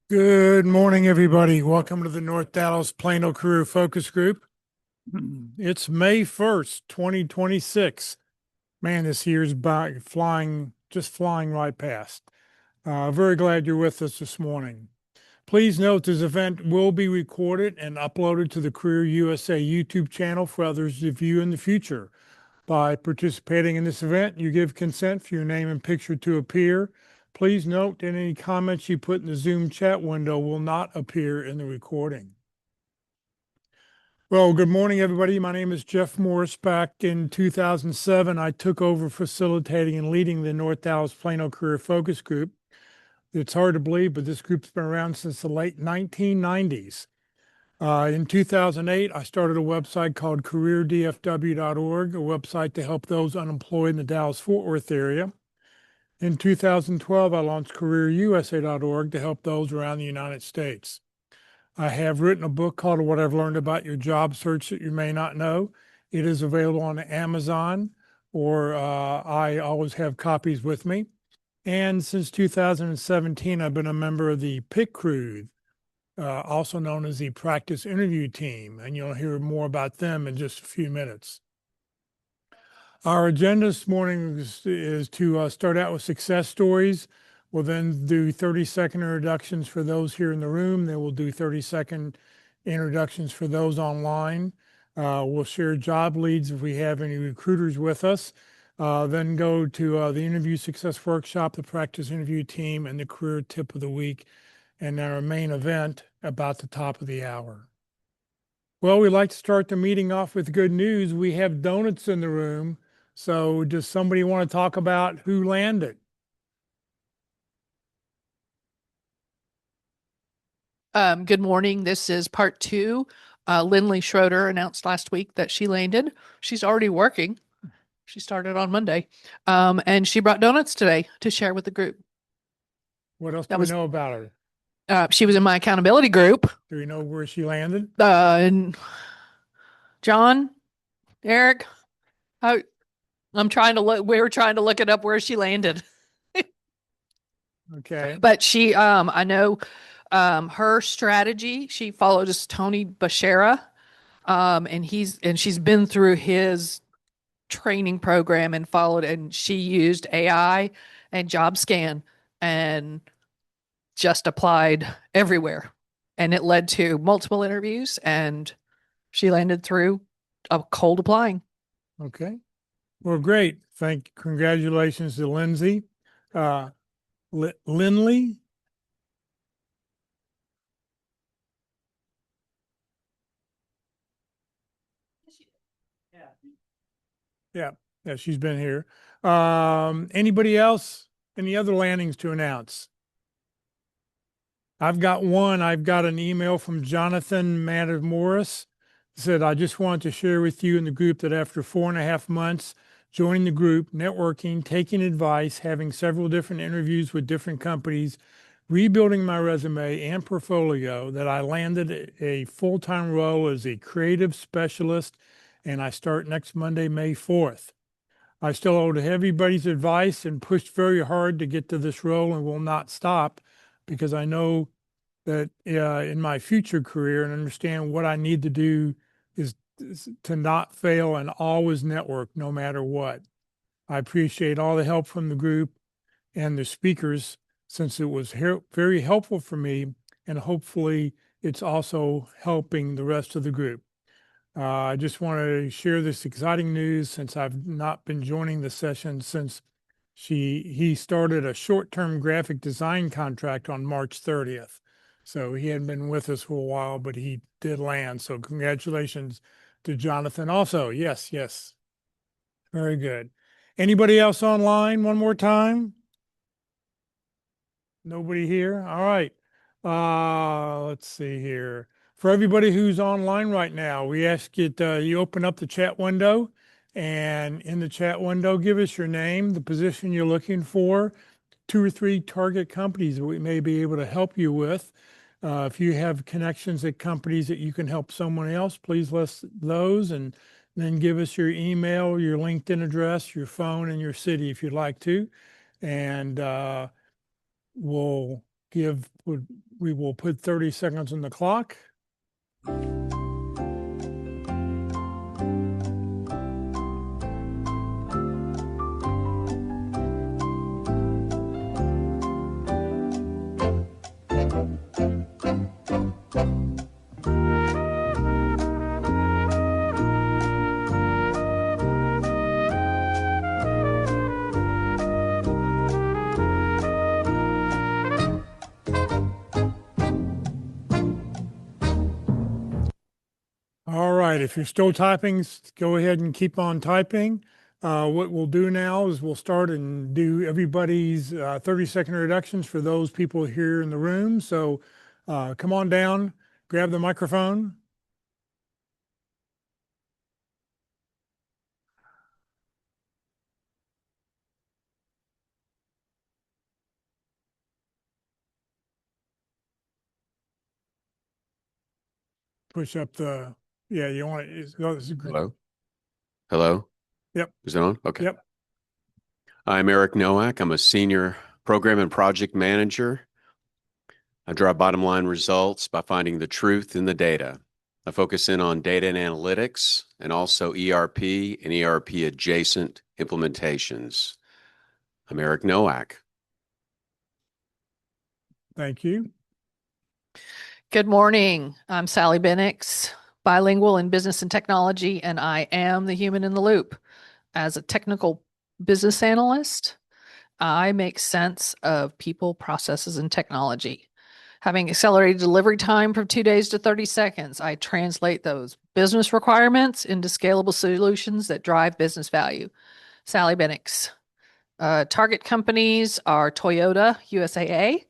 Good morning, everybody. Welcome to the North Dallas Plano Career Focus Group. It's May 1st, 2026. Man, this year's by flying, just flying right past. Very glad you're with us this morning. Please note this event will be recorded and uploaded to the Career USA YouTube channel for others to view in the future. By participating in this event, you give consent for your name and picture to appear. Please note that any comments you put in the Zoom chat window will not appear in the recording. Well, good morning, everybody. My name is Jeff Morris. Back in 2007, I took over facilitating and leading the North Dallas Plano Career Focus Group. It's hard to believe, but this group's been around since the late 1990s. In 2008, I started a website called careerdfw.org, a website to help those unemployed in the Dallas-Fort Worth area. In 2012, I launched careerusa.org to help those around the United States. I have written a book called What I've Learned About Your Job Search That You May Not Know. It is available on Amazon, or I always have copies with me. And since 2017, I've been a member of the PIT Crew, also known as the Practice Interview Team, and you'll hear more about them in just a few minutes. Our agenda this morning is to start out with success stories. We'll then do 30-second introductions for those here in the room. Then we'll do 30-second introductions for those online. We'll share job leads if we have any recruiters with us. Then go to the Interview Success Workshop, the Practice Interview Team, and the Career Tip of the Week, and our main event about the top of the hour. Well, we'd like to start the meeting off with good news. We have donuts in the room. So does somebody want to talk about who landed? Good morning. This is part two. Lindley Schroeder announced last week that she landed. She's already working. She started on Monday. And she brought donuts today to share with the group. What else do we know about her? She was in my accountability group. Do we know where she landed? And John, Eric, I'm trying to look. We were trying to look it up where she landed. Okay. But I know her strategy. She follows Tony Bashara, and she's been through his training program and followed, and she used AI and job scan and just applied everywhere. And it led to multiple interviews, and she landed through a cold applying. Okay. Well, great. Congratulations to Lindsay. Lindley. Yeah, she's been here. Anybody else? Any other landings to announce? I've got one. I've got an email from Jonathan Morris. He said, I just want to share with you in the group that after 4.5 months joining the group, networking, taking advice, having several different interviews with different companies, rebuilding my resume and portfolio, that I landed a full-time role as a creative specialist, and I start next Monday, May 4th. I still owed everybody's advice and pushed very hard to get to this role and will not stop, because I know that in my future career and understand what I need to do is to not fail and always network no matter what. I appreciate all the help from the group and the speakers, since it was very helpful for me, and hopefully it's also helping the rest of the group. I just want to share this exciting news, since I've not been joining the session since he started a short-term graphic design contract on March 30th. So he hadn't been with us for a while, but he did land. So congratulations to Jonathan also. Yes, yes. Very good. Anybody else online one more time? Nobody here? All right. Let's see here. For everybody who's online right now, we ask you you open up the chat window, and in the chat window, give us your name, the position you're looking for, 2 or 3 target companies that we may be able to help you with. If you have connections at companies that you can help someone else, please list those, and then give us your email, your LinkedIn address, your phone, and your city if you'd like to. And we'll we will put 30 seconds on the clock. All right, if you're still typing, go ahead and keep on typing. What we'll do now is we'll start and do everybody's 30-second introductions for those people here in the room. So come on down, grab the microphone. Push up yeah, you want it. Hello? Hello? Yep. Is it on? Okay. Yep. I'm Eric Nowak. I'm a senior program and project manager. I drive bottom line results by finding the truth in the data. I focus in on data and analytics and also ERP and ERP adjacent implementations. I'm Eric Nowak. Thank you. Good morning. I'm Sally Bennix, bilingual in business and technology, and I am the human in the loop. As a technical business analyst, I make sense of people, processes, and technology. Having accelerated delivery time from 2 days to 30 seconds, I translate those business requirements into scalable solutions that drive business value. Sally Bennix. Target companies are Toyota, USAA.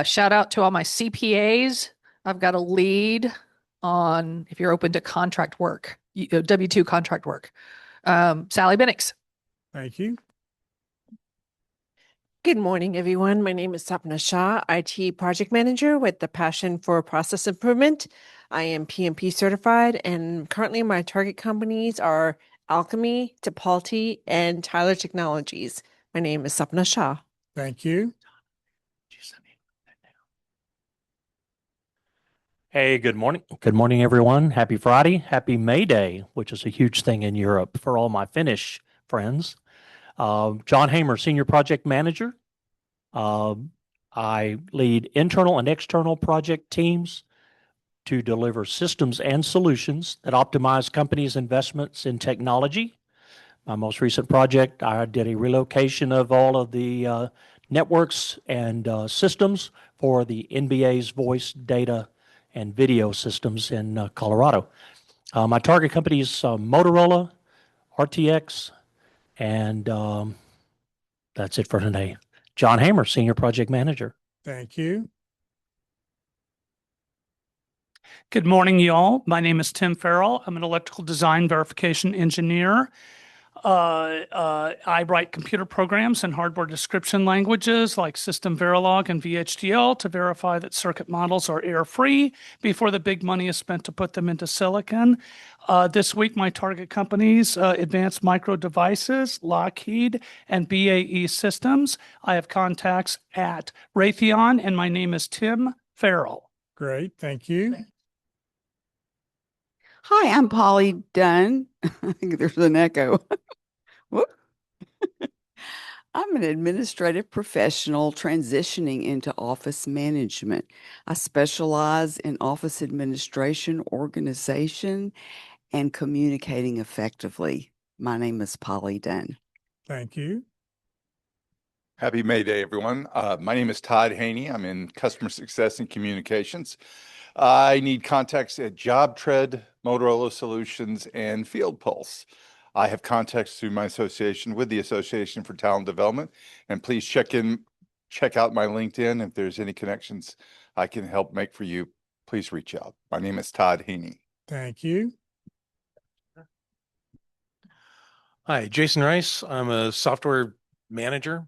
Shout out to all my CPAs. I've got a lead on if you're open to contract work, W-2 contract work. Sally Bennix. Thank you. Good morning, everyone. My name is Sapna Shah, IT project manager with the passion for process improvement. I am PMP certified, and currently my target companies are Alchemy, Tipalti, and Tyler Technologies. My name is Sapna Shah. Thank you. Hey, good morning. Good morning, everyone. Happy Friday. Happy May Day, which is a huge thing in Europe for all my Finnish friends. John Hamer, Senior Project Manager. I lead internal and external project teams to deliver systems and solutions that optimize companies' investments in technology. My most recent project, I did a relocation of all of the networks and systems for the NBA's voice, data, and video systems in Colorado. My target company is Motorola, RTX, and that's it for today. John Hamer, Senior Project Manager. Thank you. Good morning, y'all. My name is Tim Farrell. I'm an electrical design verification engineer. I write computer programs and hardware description languages like System Verilog and VHDL to verify that circuit models are error-free before the big money is spent to put them into silicon. This week, my target companies, Advanced Micro Devices, Lockheed, and BAE Systems. I have contacts at Raytheon, and my name is Tim Farrell. Great. Thank you. Hi, I'm Polly Dunn. I think there's an echo. Whoop. I'm an administrative professional transitioning into office management. I specialize in office administration, organization, and communicating effectively. My name is Polly Dunn. Thank you. Happy May Day, everyone. My name is Todd Haney. I'm in customer success and communications. I need contacts at JobTread, Motorola Solutions, and Field Pulse. I have contacts through my association with the Association for Talent Development, and please check out my LinkedIn. If there's any connections I can help make for you, please reach out. My name is Todd Haney. Thank you. Hi, Jason Rice. I'm a software manager.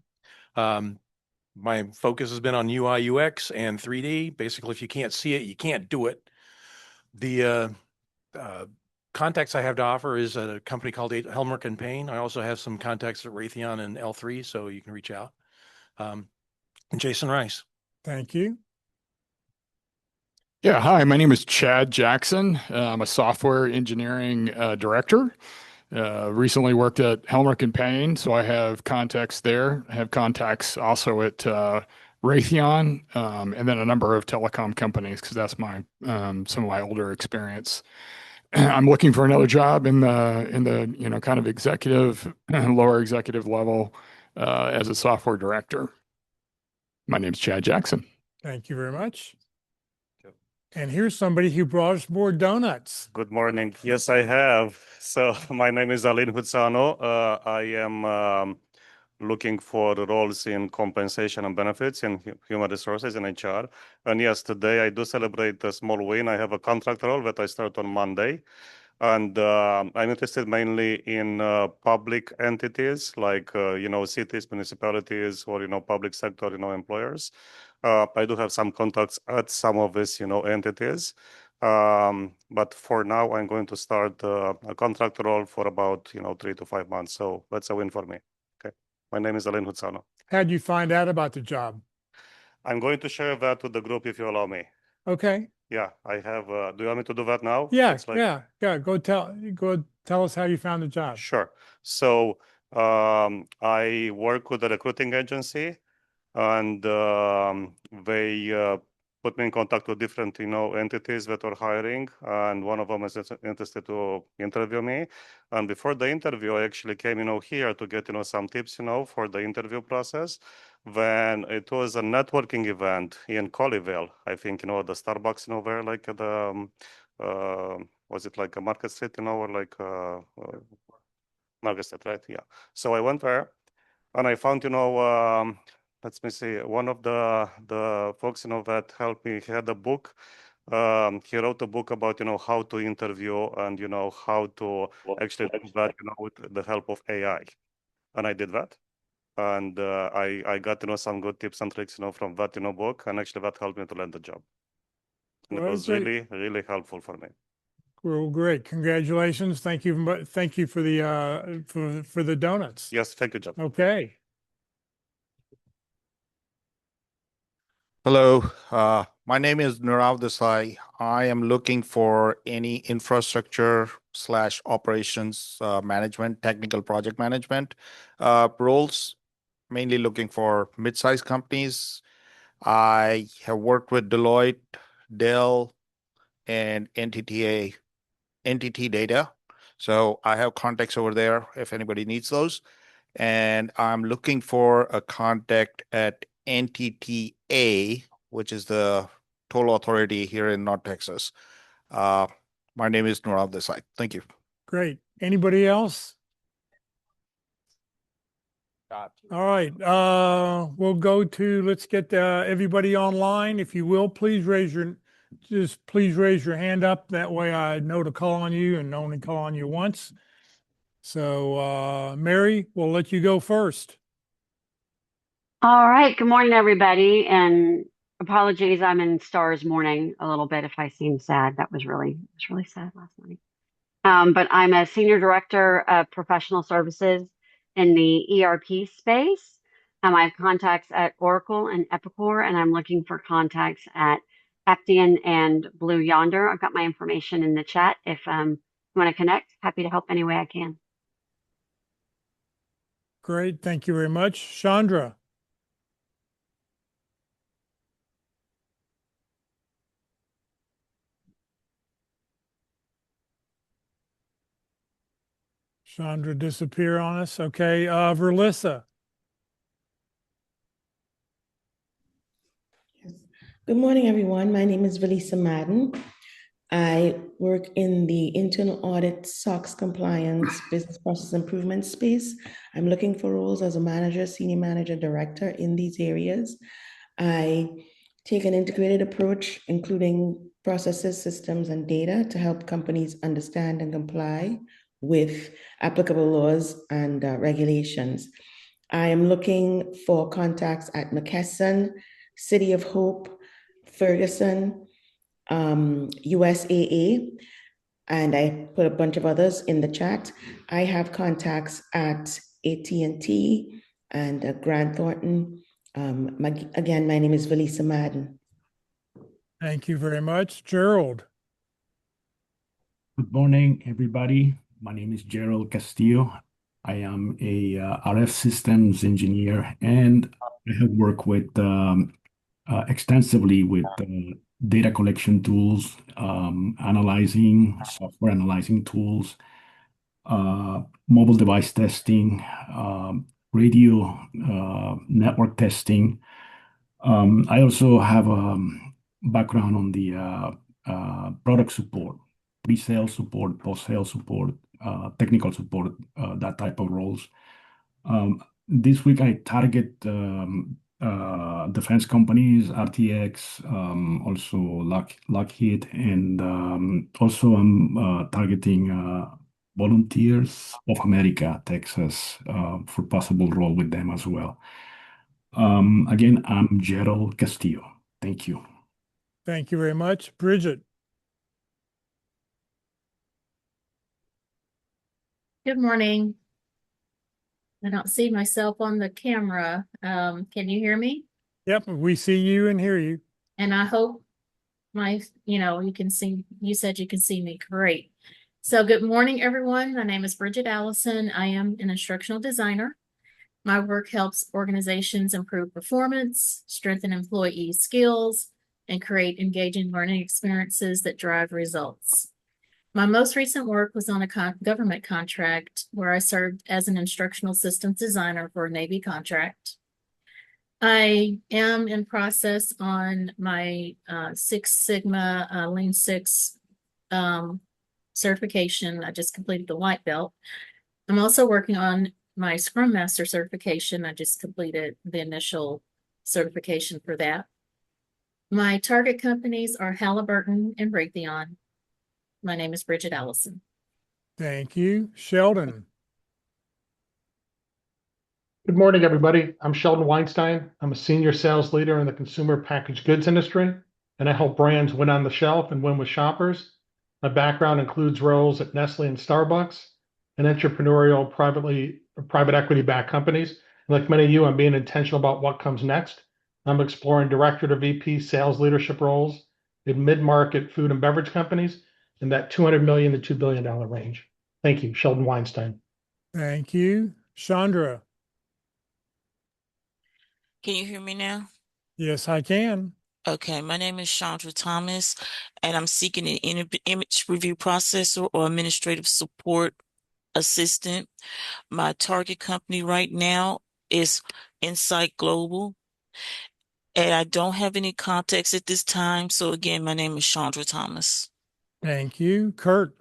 My focus has been on UI, UX, and 3D. Basically, if you can't see it, you can't do it. The contacts I have to offer is a company called Helmerich and Payne. I also have some contacts at Raytheon and L3, so you can reach out. Jason Rice. Thank you. Yeah, hi, my name is Chad Jackson. I'm a software engineering director. Recently worked at Helmerich and Payne, so I have contacts there. I have contacts also at Raytheon, and then a number of telecom companies because that's my some of my older experience. I'm looking for another job in the kind of executive, lower executive level as a software director. My name's Chad Jackson. Thank you very much. And here's somebody who brought us more donuts. Good morning. Yes, I have. So my name is Alin Huzzano. I am looking for roles in compensation and benefits in human resources and HR. And yes, today I do celebrate a small win. I have a contract role that I start on Monday. And I'm interested mainly in public entities like, cities, municipalities, or, public sector, employers. I do have some contacts at some of these, entities. But for now, I'm going to start a contract role for about, 3 to 5 months. So that's a win for me. Okay. My name is Alain Huzzano. How'd you find out about the job? I'm going to share that with the group if you allow me. Okay. Yeah, I have. Do you want me to do that now? Yeah, It's like- yeah. Go tell us how you found the job. Sure. So I work with a recruiting agency, and they put me in contact with different, entities that are hiring, and one of them is interested to interview me. And before the interview, I actually came, here to get, some tips, for the interview process. Then it was a networking event in Colleyville. I think, the Starbucks, there, like at the, was it like a Market Street, or like Market Street, right? Yeah. So I went there, and I found, let me see, one of the folks, that helped me, he had a book. He wrote a book about, how to interview and, how to actually do that, with the help of AI. And I did that. And I got, some good tips and tricks, from that, book. And actually that helped me to land the job. And Well, it was great. really, really helpful for me. Well, great. Congratulations. Thank you. Thank you for the for the donuts. Yes, thank you, Jeff. Okay. Hello, my name is Nirav Desai. I am looking for any infrastructure / operations management, technical project management roles, mainly looking for mid-sized companies. I have worked with Deloitte, Dell, and NTT Data. So I have contacts over there if anybody needs those. And I'm looking for a contact at NTTA, which is the toll authority here in North Texas. My name is Nurav Desai. Thank you. Great. Anybody else? All right. We'll go to, let's get everybody online. If you will, please raise your hand up. That way I know to call on you and only call on you once. So, Mary, we'll let you go first. All right. Good morning, everybody. And apologies, I'm in Stars morning a little bit if I seem sad. It was really sad last night. But I'm a senior director of professional services in the ERP space. I have contacts at Oracle and Epicor, and I'm looking for contacts at Aptian and Blue Yonder. I've got my information in the chat. If you want to connect, happy to help any way I can. Great. Thank you very much. Chandra. Chandra disappear on us. Okay. Verlissa. Good morning, everyone. My name is Valisa Madden. I work in the internal audit, SOX compliance, business process improvement space. I'm looking for roles as a manager, senior manager, director in these areas. I take an integrated approach, including processes, systems, and data to help companies understand and comply with applicable laws and regulations. I am looking for contacts at McKesson, City of Hope, Ferguson, USAA, and I put a bunch of others in the chat. I have contacts at AT&T and Grant Thornton Again, my name is Valisa Madden. Thank you very much. Gerald. Good morning, everybody. My name is Gerald Castillo. I am a RF systems engineer, and I have worked with extensively with data collection tools, software analyzing tools, mobile device testing, radio network testing. I also have a background on the product support, pre-sale support, post-sale support, technical support, that type of roles. This week I target defense companies, RTX, also Lockheed, and also I'm targeting Volunteers of America, Texas, for possible role with them as well. Again, I'm Gerald Castillo. Thank you. Thank you very much. Bridget. Good morning. I don't see myself on the camera. Can you hear me? Yep, we see you and hear you. And I hope you can see, you said you can see me. Great. So good morning, everyone. My name is Bridget Allison. I am an instructional designer. My work helps organizations improve performance, strengthen employee skills, and create engaging learning experiences that drive results. My most recent work was on a government contract where I served as an instructional systems designer for a Navy contract. I am in process on my Six Sigma Lean Six certification. I just completed the white belt. I'm also working on my Scrum Master certification. I just completed the initial certification for that. My target companies are Halliburton and Raytheon. My name is Bridget Allison. Thank you. Sheldon. Good morning, everybody. I'm Sheldon Weinstein. I'm a senior sales leader in the consumer packaged goods industry, and I help brands win on the shelf and win with shoppers. My background includes roles at Nestle and Starbucks and entrepreneurial private equity-backed companies. Like many of you, I'm being intentional about what comes next. I'm exploring director to VP sales leadership roles in mid-market food and beverage companies in that $200 million to $2 billion range. Thank you, Sheldon Weinstein. Thank you. Chandra. Can you hear me now? Yes, I can. Okay, my name is Chandra Thomas, and I'm seeking an image review processor or administrative support assistant. My target company right now is Insight Global, and I don't have any context at this time. So again, my name is Chandra Thomas. Thank you. Kurt.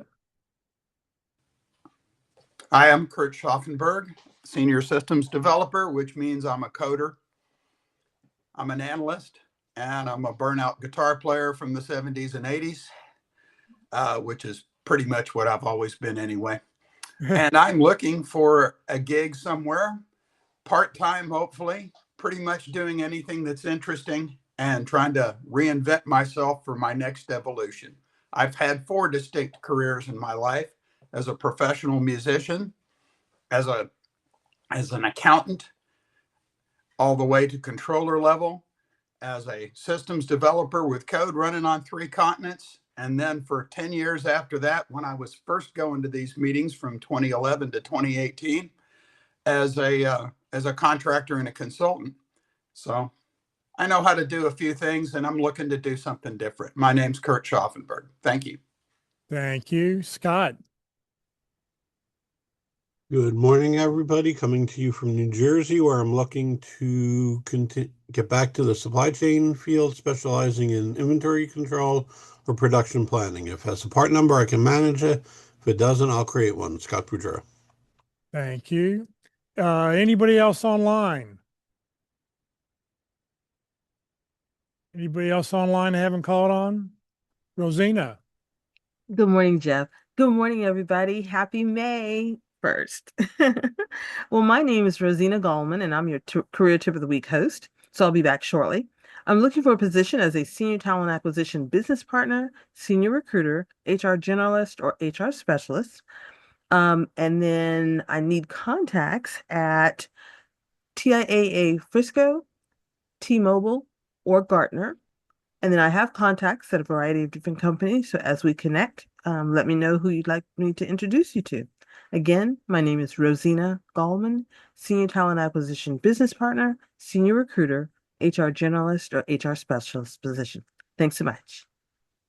I am Kurt Schaffenberg, Senior Systems Developer, which means I'm a coder. I'm an analyst, and I'm a burnout guitar player from the 70s and 80s, which is pretty much what I've always been anyway. And I'm looking for a gig somewhere, part-time, hopefully, pretty much doing anything that's interesting and trying to reinvent myself for my next evolution. I've had 4 distinct careers in my life: as a professional musician, as an accountant, all the way to controller level, as a systems developer with code running on 3 continents. And then for 10 years after that, when I was first going to these meetings from 2011 to 2018, as a contractor and a consultant. So I know how to do a few things, and I'm looking to do something different. My name's Kurt Schaffenberg. Thank you. Thank you. Scott. Good morning, everybody. Coming to you from New Jersey, where I'm looking to get back to the supply chain field, specializing in inventory control or production planning. If it has a part number, I can manage it. If it doesn't, I'll create one. Scott Boudreau. Thank you. Anybody else online? Anybody else online I haven't called on? Rosina. Good morning, Jeff. Good morning, everybody. Happy May 1st. Well, my name is Rosina Gallman, and I'm your Career Tip of the Week host, so I'll be back shortly. I'm looking for a position as a senior talent acquisition business partner, senior recruiter, HR generalist, or HR specialist. And then I need contacts at TIAA Frisco, T-Mobile, or Gartner. And then I have contacts at a variety of different companies. So as we connect, let me know who you'd like me to introduce you to. Again, my name is Rosina Gallman, Senior Talent Acquisition Business Partner, Senior Recruiter, HR Generalist, or HR Specialist position. Thanks so much.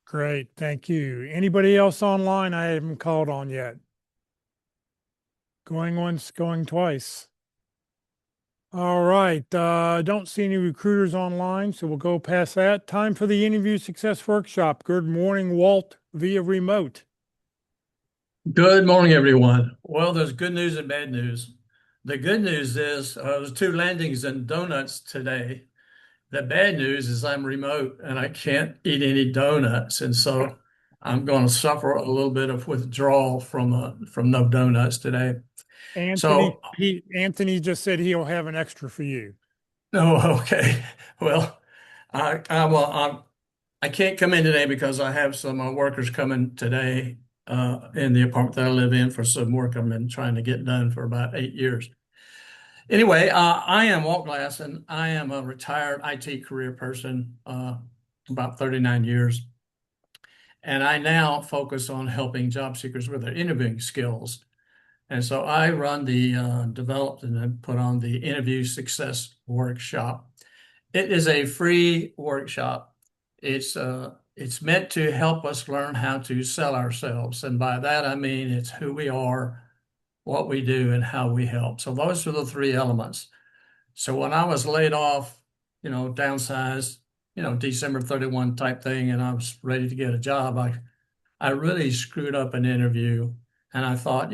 Great, thank you. Anybody else online I haven't called on yet? Going once, going twice. All right, don't see any recruiters online, so we'll go past that. Time for the interview success workshop. Good morning, Walt, via remote. Good morning, everyone. Well, there's good news and bad news. The good news is there's 2 landings and donuts today. The bad news is I'm remote and I can't eat any donuts, and so I'm going to suffer a little bit of withdrawal from no donuts today. Anthony, So, Anthony just said he'll have an extra for you. oh, okay. Well, I can't come in today because I have some workers coming today in the apartment that I live in for some work I've been trying to get done for about 8 years. Anyway, I am Walt Glass, and I am a retired IT career person, about 39 years. And I now focus on helping job seekers with their interviewing skills. And so I run the developed and then put on the interview success workshop. It is a free workshop. It's meant to help us learn how to sell ourselves. And by that, I mean it's who we are, what we do, and how we help. So those are the 3 elements. So when I was laid off, downsized, December 31 type thing, and I was ready to get a job, I really screwed up an interview. And I thought,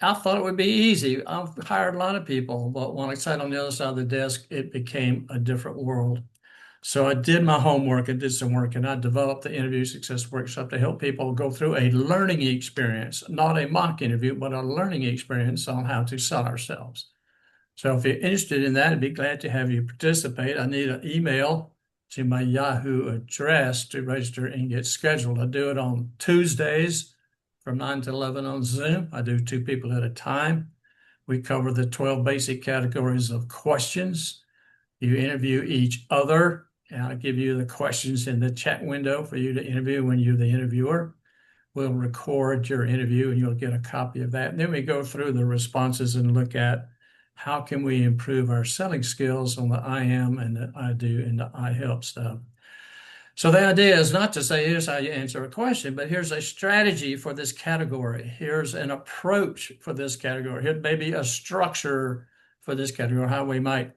I thought it would be easy. I've hired a lot of people, but when I sat on the other side of the desk, it became a different world. So I did my homework and did some work, and I developed the interview success workshop to help people go through a learning experience, not a mock interview, but a learning experience on how to sell ourselves. So if you're interested in that, I'd be glad to have you participate. I need an email to my Yahoo address to register and get scheduled. I do it on Tuesdays from 9 to 11 on Zoom. I do 2 people at a time. We cover the 12 basic categories of questions. You interview each other, and I'll give you the questions in the chat window for you to interview when you're the interviewer. We'll record your interview and you'll get a copy of that. And then we go through the responses and look at how can we improve our selling skills on the I am and the I do and the I help stuff. So the idea is not to say, here's how you answer a question, but here's a strategy for this category. Here's an approach for this category. Here may be a structure for this category, how we might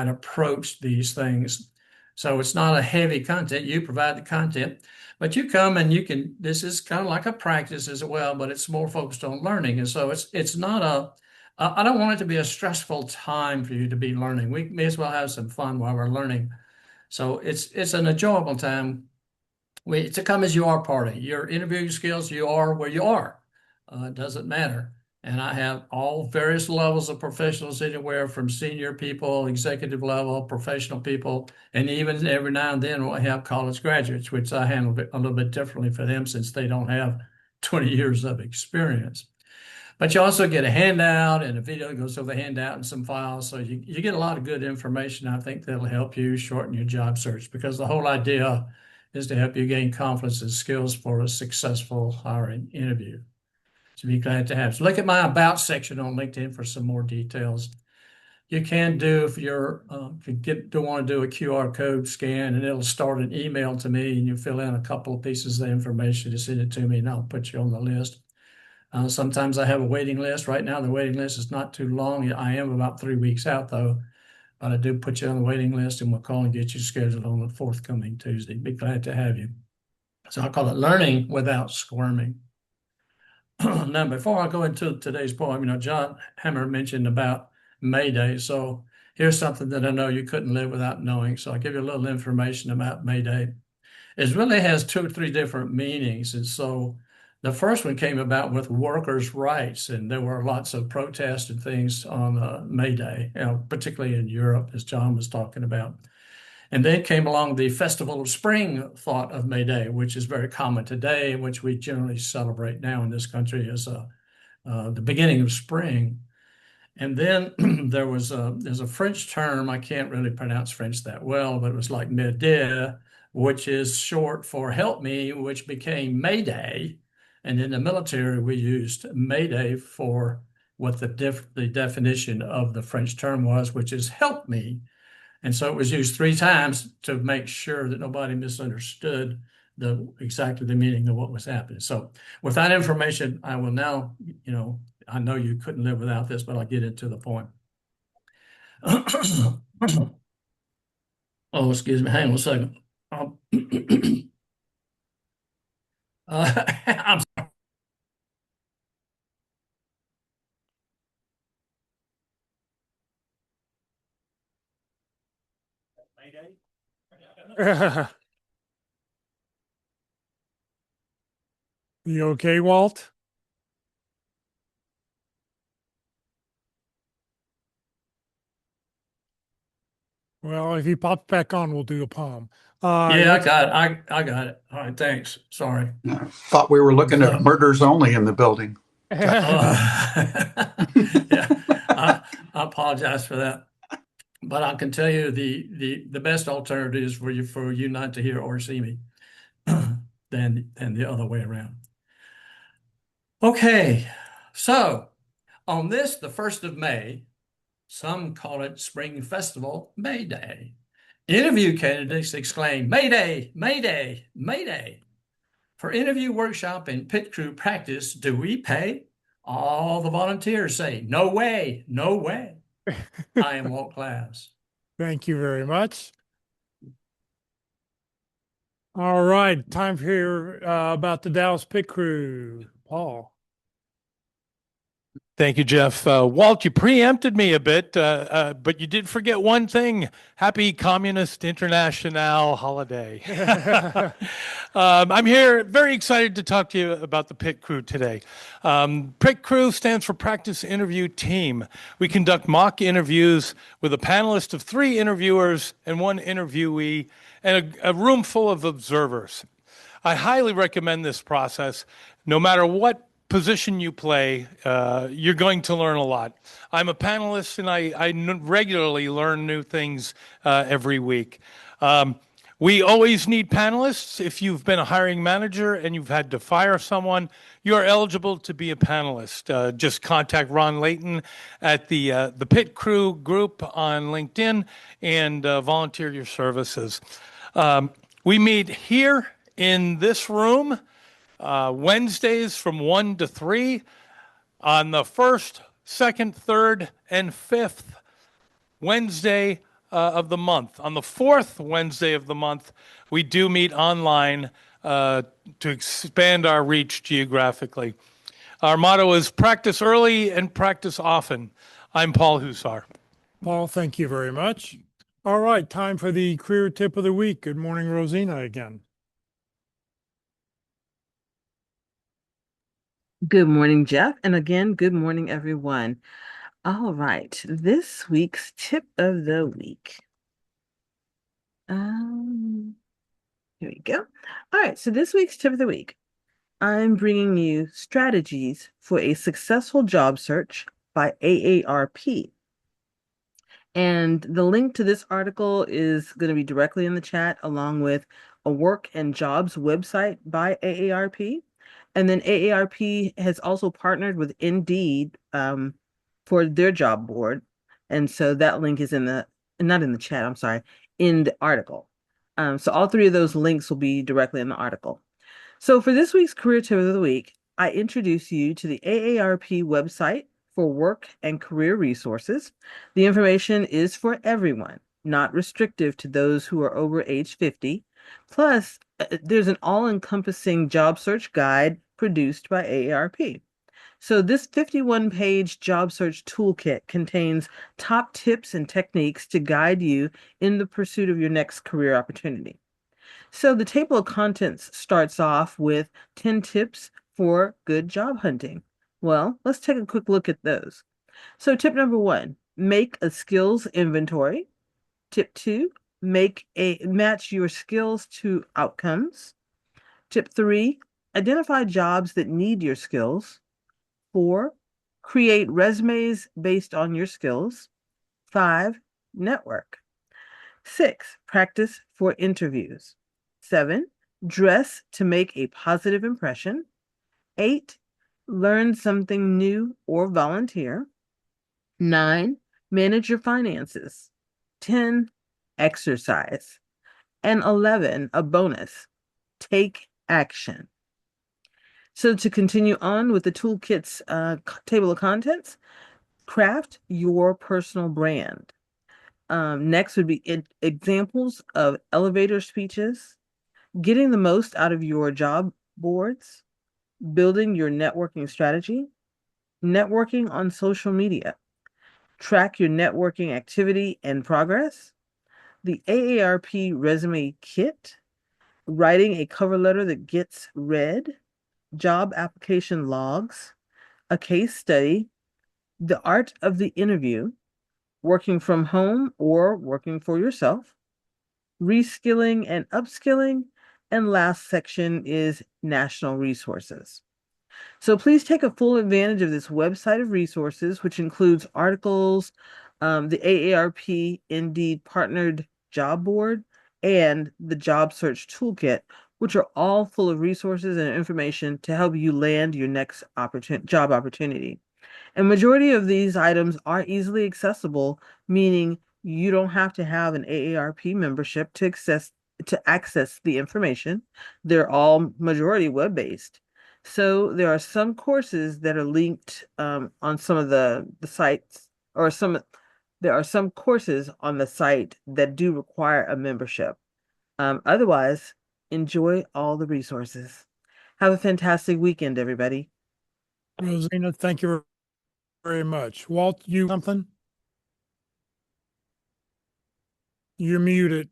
approach these things. So it's not a heavy content. You provide the content, but you come and this is kind of like a practice as well, but it's more focused on learning. And so it's not I don't want it to be a stressful time for you to be learning. We may as well have some fun while we're learning. So it's an enjoyable time. It's a come as you are party. Your interviewing skills, you are where you are. It doesn't matter. And I have all various levels of professionals, anywhere from senior people, executive level, professional people, and even every now and then we'll have college graduates, which I handle a little bit differently for them since they don't have 20 years of experience. But you also get a handout and a video that goes over the handout and some files. So you get a lot of good information. I think that'll help you shorten your job search, because the whole idea is to help you gain confidence and skills for a successful hiring interview. So be glad to have. So look at my About section on LinkedIn for some more details. You can do, if you're don't want to do a QR code scan, and it'll start an email to me, and you fill in a couple of pieces of information to send it to me, and I'll put you on the list. Sometimes I have a waiting list. Right now, the waiting list is not too long. I am about 3 weeks out, though. But I do put you on the waiting list, and we'll call and get you scheduled on the forthcoming Tuesday. Be glad to have you. So I call it learning without squirming. Now, before I go into today's poem, John Hammer mentioned about May Day. So here's something that I know you couldn't live without knowing. So I'll give you a little information about May Day. It really has 2 or 3 different meanings. And so the first one came about with workers' rights, and there were lots of protests and things on May Day, particularly in Europe, as John was talking about. And then came along the Festival of Spring thought of May Day, which is very common today, which we generally celebrate now in this country as the beginning of spring. And then there's a French term, I can't really pronounce French that well, but it was like m'aider, which is short for help me, which became Mayday. And in the military, we used Mayday for what the definition of the French term was, which is help me. And so it was used 3 times to make sure that nobody misunderstood exactly the meaning of what was happening. So with that information, I will now, I know you couldn't live without this, but I'll get into the point. Oh, excuse me. Hang on a second. I'm sorry. You okay, Walt? Well, if he pops back on, we'll do a poem. Yeah, I got it. I got it. All right, thanks. Sorry. Thought we were looking at murders only in the building. Yeah, I apologize for that. But I can tell you the best alternative is for you not to hear or see me than the other way around. Okay, so on this, the 1st of May, some call it Spring Festival May Day. Interview candidates exclaim, Mayday, Mayday, Mayday. For interview workshop and pit crew practice, do we pay? All the volunteers say, no way, no way. I am Walt Glass. Thank you very much. All right, time for hear about the Dallas Pit Crew. Paul. Thank you, Jeff. Walt, you preempted me a bit, but you did forget one thing. Happy Communist International holiday. I'm here very excited to talk to you about the Pit Crew today. Pit Crew stands for Practice Interview Team. We conduct mock interviews with a panelist of 3 interviewers and 1 interviewee and a room full of observers. I highly recommend this process. No matter what position you play, you're going to learn a lot. I'm a panelist and I regularly learn new things every week. We always need panelists. If you've been a hiring manager and you've had to fire someone, you're eligible to be a panelist. Just contact Ron Layton at the Pit Crew group on LinkedIn and volunteer your services. We meet here in this room Wednesdays from 1 to 3 on the 1st, 2nd, 3rd, and 5th Wednesday of the month. On the 4th Wednesday of the month, we do meet online to expand our reach geographically. Our motto is practice early and practice often. I'm Paul Hussar. Paul, thank you very much. All right, time for the career tip of the week. Good morning, Rosina, again. Good morning, Jeff. And again, good morning, everyone. All right, this week's tip of the week. Here we go. All right, so this week's tip of the week, I'm bringing you strategies for a successful job search by AARP. And the link to this article is going to be directly in the chat, along with a work and jobs website by AARP. And then AARP has also partnered with Indeed for their job board. And so that link is not in the chat, I'm sorry, in the article. So all 3 of those links will be directly in the article. So for this week's career tip of the week, I introduce you to the AARP website for work and career resources. The information is for everyone, not restrictive to those who are over age 50. Plus, there's an all-encompassing job search guide produced by AARP. So this 51-page job search toolkit contains top tips and techniques to guide you in the pursuit of your next career opportunity. So the table of contents starts off with 10 tips for good job hunting. Well, let's take a quick look at those. So tip number 1, make a skills inventory. Tip 2, match your skills to outcomes. Tip 3, identify jobs that need your skills. 4, Create resumes based on your skills. 5, network. 6, practice for interviews. 7, dress to make a positive impression. 8, learn something new or volunteer. 9, manage your finances. 10, exercise. And 11, a bonus, take action. So to continue on with the toolkit's table of contents, craft your personal brand. Next would be examples of elevator speeches, getting the most out of your job boards, building your networking strategy, networking on social media, track your networking activity and progress, the AARP resume kit, writing a cover letter that gets read, job application logs, a case study, the art of the interview, working from home or working for yourself, reskilling and upskilling, and last section is national resources. So please take a full advantage of this website of resources, which includes articles, the AARP Indeed partnered job board, and the job search toolkit, which are all full of resources and information to help you land your next job opportunity. And majority of these items are easily accessible, meaning you don't have to have an AARP membership to access the information. They're all majority web-based. So there are some courses that are linked on some of the sites, or there are some courses on the site that do require a membership. Otherwise, enjoy all the resources. Have a fantastic weekend, everybody. Rosina, thank you very much. Walt, you something? You're muted.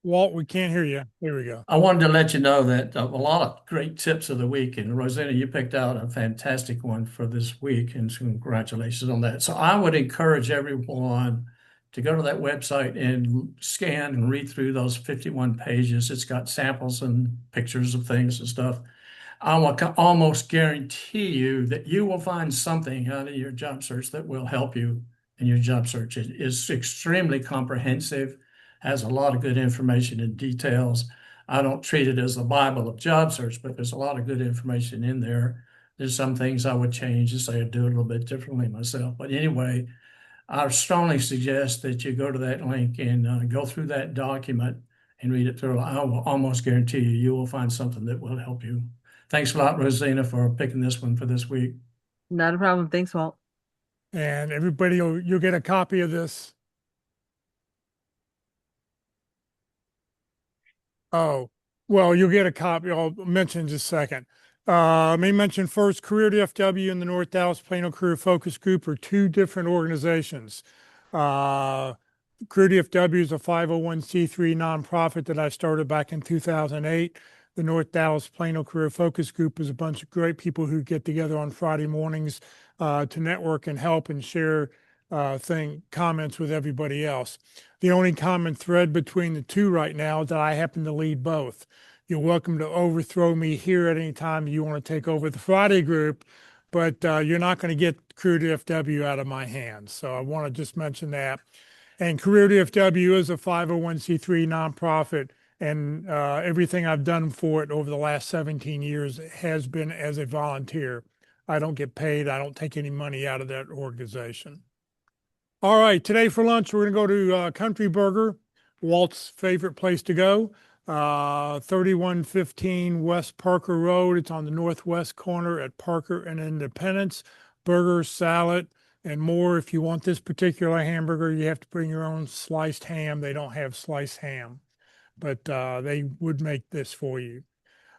Walt, we can't hear you. There we go. I wanted to let you know that a lot of great tips of the week, and Rosanna, you picked out a fantastic one for this week, and congratulations on that. So I would encourage everyone to go to that website and scan and read through those 51 pages. It's got samples and pictures of things and stuff. I will almost guarantee you that you will find something out of your job search that will help you in your job search. It is extremely comprehensive, has a lot of good information and details. I don't treat it as the Bible of job search, but there's a lot of good information in there. There's some things I would change and say I'd do it a little bit differently myself. But anyway, I strongly suggest that you go to that link and go through that document and read it through. I will almost guarantee you will find something that will help you. Thanks a lot, Rosina, for picking this one for this week. Not a problem. Thanks, Walt. And everybody, you'll get a copy of this. Oh, well, you'll get a copy. I'll mention in just a second. Let me mention first, Career DFW and the North Dallas Plano Career Focus Group are two different organizations. Career DFW is a 501c3 nonprofit that I started back in 2008. The North Dallas Plano Career Focus Group is a bunch of great people who get together on Friday mornings to network and help and share comments with everybody else. The only common thread between the two right now is that I happen to lead both. You're welcome to overthrow me here at any time you want to take over the Friday group, but you're not going to get Career DFW out of my hands. So I want to just mention that. And Career DFW is a 501c3 nonprofit, and everything I've done for it over the last 17 years has been as a volunteer. I don't get paid. I don't take any money out of that organization. All right, today for lunch, we're going to go to Country Burger, Walt's favorite place to go, 3115 West Parker Road. It's on the northwest corner at Parker and Independence. Burger, salad, and more. If you want this particular hamburger, you have to bring your own sliced ham. They don't have sliced ham, but they would make this for you.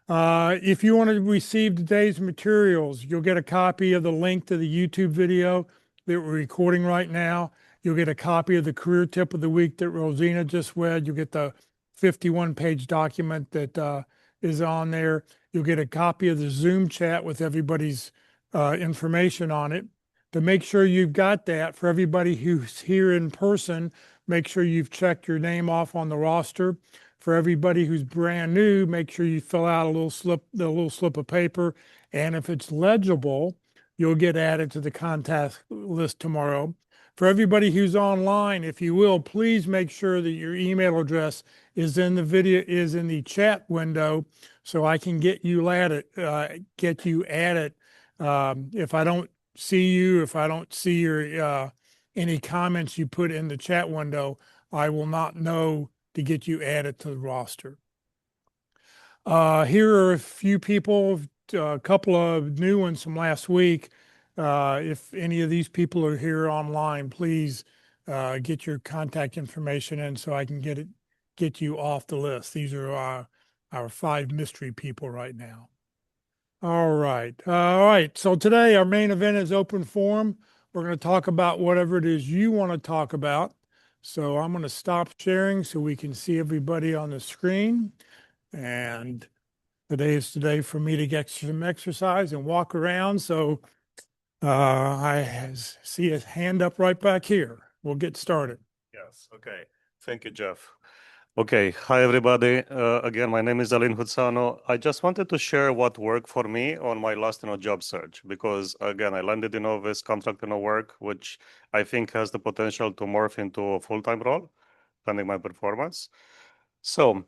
If you want to receive today's materials, you'll get a copy of the link to the YouTube video that we're recording right now. You'll get a copy of the career tip of the week that Rosina just read. You'll get the 51-page document that is on there. You'll get a copy of the Zoom chat with everybody's information on it. But make sure you've got that. For everybody who's here in person, make sure you've checked your name off on the roster. For everybody who's brand new, make sure you fill out a little slip of paper. And if it's legible, you'll get added to the contact list tomorrow. For everybody who's online, if you will, please make sure that your email address is in the chat window so I can get you added. If I don't see you, if I don't see your any comments you put in the chat window, I will not know to get you added to the roster. Here are a few people, a couple of new ones from last week. If any of these people are here online, please get your contact information in so I can get you off the list. These are our 5 mystery people right now. All right. So today our main event is open forum. We're going to talk about whatever it is you want to talk about. So I'm going to stop sharing so we can see everybody on the screen. And today is today for me to get some exercise and walk around. So I see a hand up right back here. We'll get started. Yes. Okay. Thank you, Jeff. Okay. Hi, everybody. Again, my name is Alin Hutsano. I just wanted to share what worked for me on my last, job search, because again, I landed, this contract, work, which I think has the potential to morph into a full-time role, depending my performance. So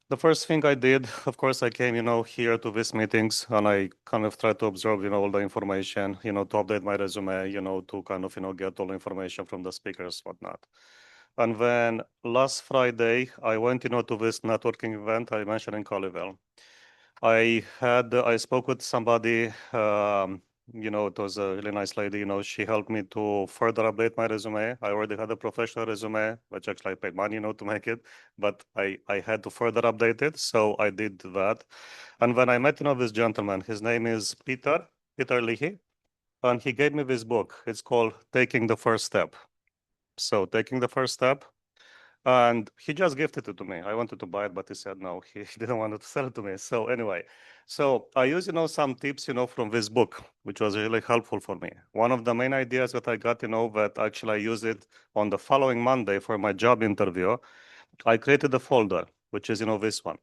the first thing I did, of course, I came, here to these meetings, and I kind of tried to absorb, all the information, to update my resume, to kind of, get all the information from the speakers, whatnot. And then last Friday, I went, to this networking event I mentioned in Colleyville. I spoke with somebody, it was a really nice lady, she helped me to further update my resume. I already had a professional resume, which actually I paid money, to make it, but I had to further update it. So I did that. And when I met, this gentleman, his name is Peter Leahy, and he gave me this book. It's called Taking the First Step. So Taking the First Step. And he just gifted it to me. I wanted to buy it, but he said no, he didn't want to sell it to me. So anyway, so I use, some tips, from this book, which was really helpful for me. One of the main ideas that I got, that actually I used it on the following Monday for my job interview. I created a folder, which is, this one.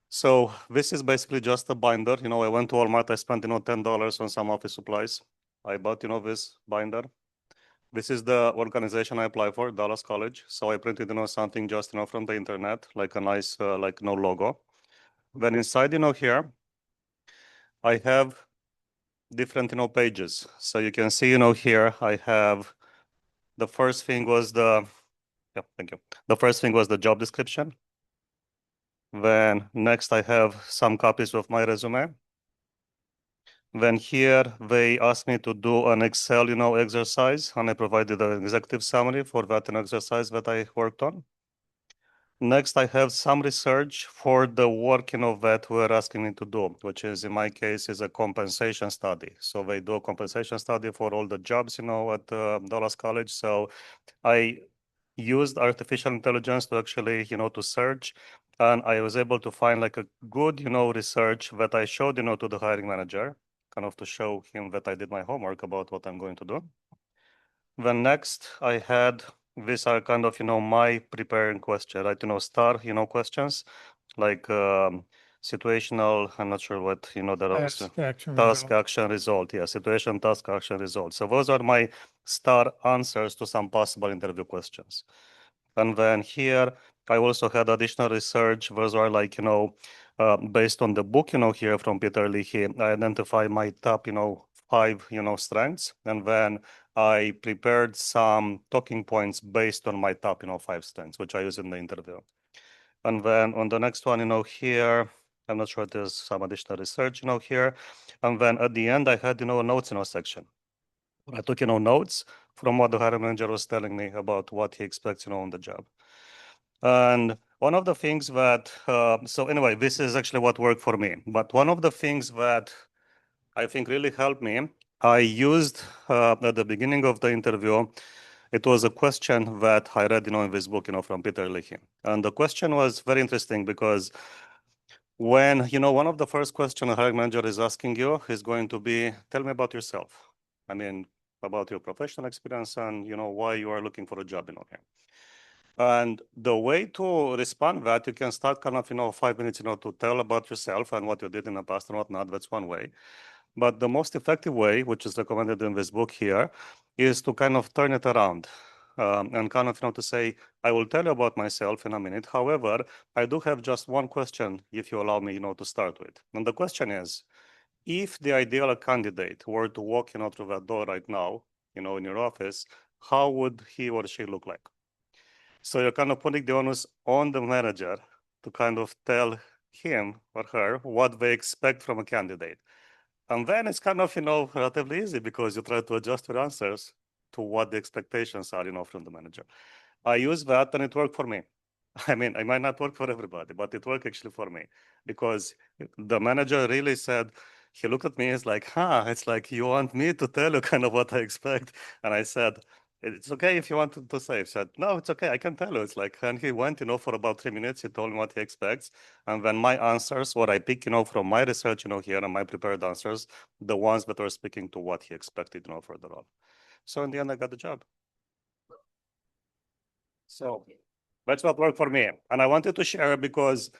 So this is basically just a binder. I went to Walmart, I spent, $10 on some office supplies. I bought, this binder. This is the organization I apply for, Dallas College. So I printed, something just, from the internet, like a nice, logo. Then inside, here, I have different, pages. So you can see, here, I have, the first thing was thank you. The first thing was the job description. Then next I have some copies of my resume. Then here they asked me to do an Excel, exercise, and I provided an executive summary for that exercise that I worked on. Next, I have some research for the work, that we're asking me to do, which is in my case is a compensation study. So they do a compensation study for all the jobs, at Dallas College. So I used artificial intelligence to actually, to search, and I was able to find like a good, research that I showed, to the hiring manager, kind of to show him that I did my homework about what I'm going to do. Then next, I had these are kind of, my preparing question, right? Star, questions like situational. I'm not sure what, that also task, action, result. Yeah, situation, task, action, result. So those are my star answers to some possible interview questions. And then here, I also had additional research. Those are like, based on the book, here from Peter Leahy, I identify my top, 5, strengths. And then I prepared some talking points based on my top, 5 strengths, which I use in the interview. And then on the next one, here, I'm not sure there's some additional research, here. And then at the end, I had, notes, section. I took, notes from what the hiring manager was telling me about what he expects, on the job. And one of the things that, so anyway, this is actually what worked for me. But one of the things that I think really helped me, I used at the beginning of the interview, it was a question that I read, in this book, from Peter Leahy. And the question was very interesting because when, one of the first questions a hiring manager is asking you is going to be, tell me about yourself. I mean, about your professional experience and, why you are looking for a job, here. And the way to respond that, you can start kind of, 5 minutes, to tell about yourself and what you did in the past and whatnot. That's one way. But the most effective way, which is recommended in this book here, is to kind of turn it around and kind of, to say, I will tell you about myself in a minute. However, I do have just one question, if you allow me, to start with. And the question is, if the ideal candidate were to walk, through that door right now, in your office, how would he or she look like? So you're kind of putting the onus on the manager to kind of tell him or her what they expect from a candidate. And then it's kind of, relatively easy because you try to adjust your answers to what the expectations are, from the manager. I use that and it worked for me. I mean, it might not work for everybody, but it worked actually for me because the manager really said, he looked at me, it's like, it's like, you want me to tell you kind of what I expect. And I said, it's okay if you want to say. He said, no, it's okay. I can tell you. It's like, and he went, for about 3 minutes. He told me what he expects. And then my answers, what I pick, from my research, here and my prepared answers, the ones that are speaking to what he expected, for the role. So in the end, I got the job. So that's what worked for me. And I wanted to share because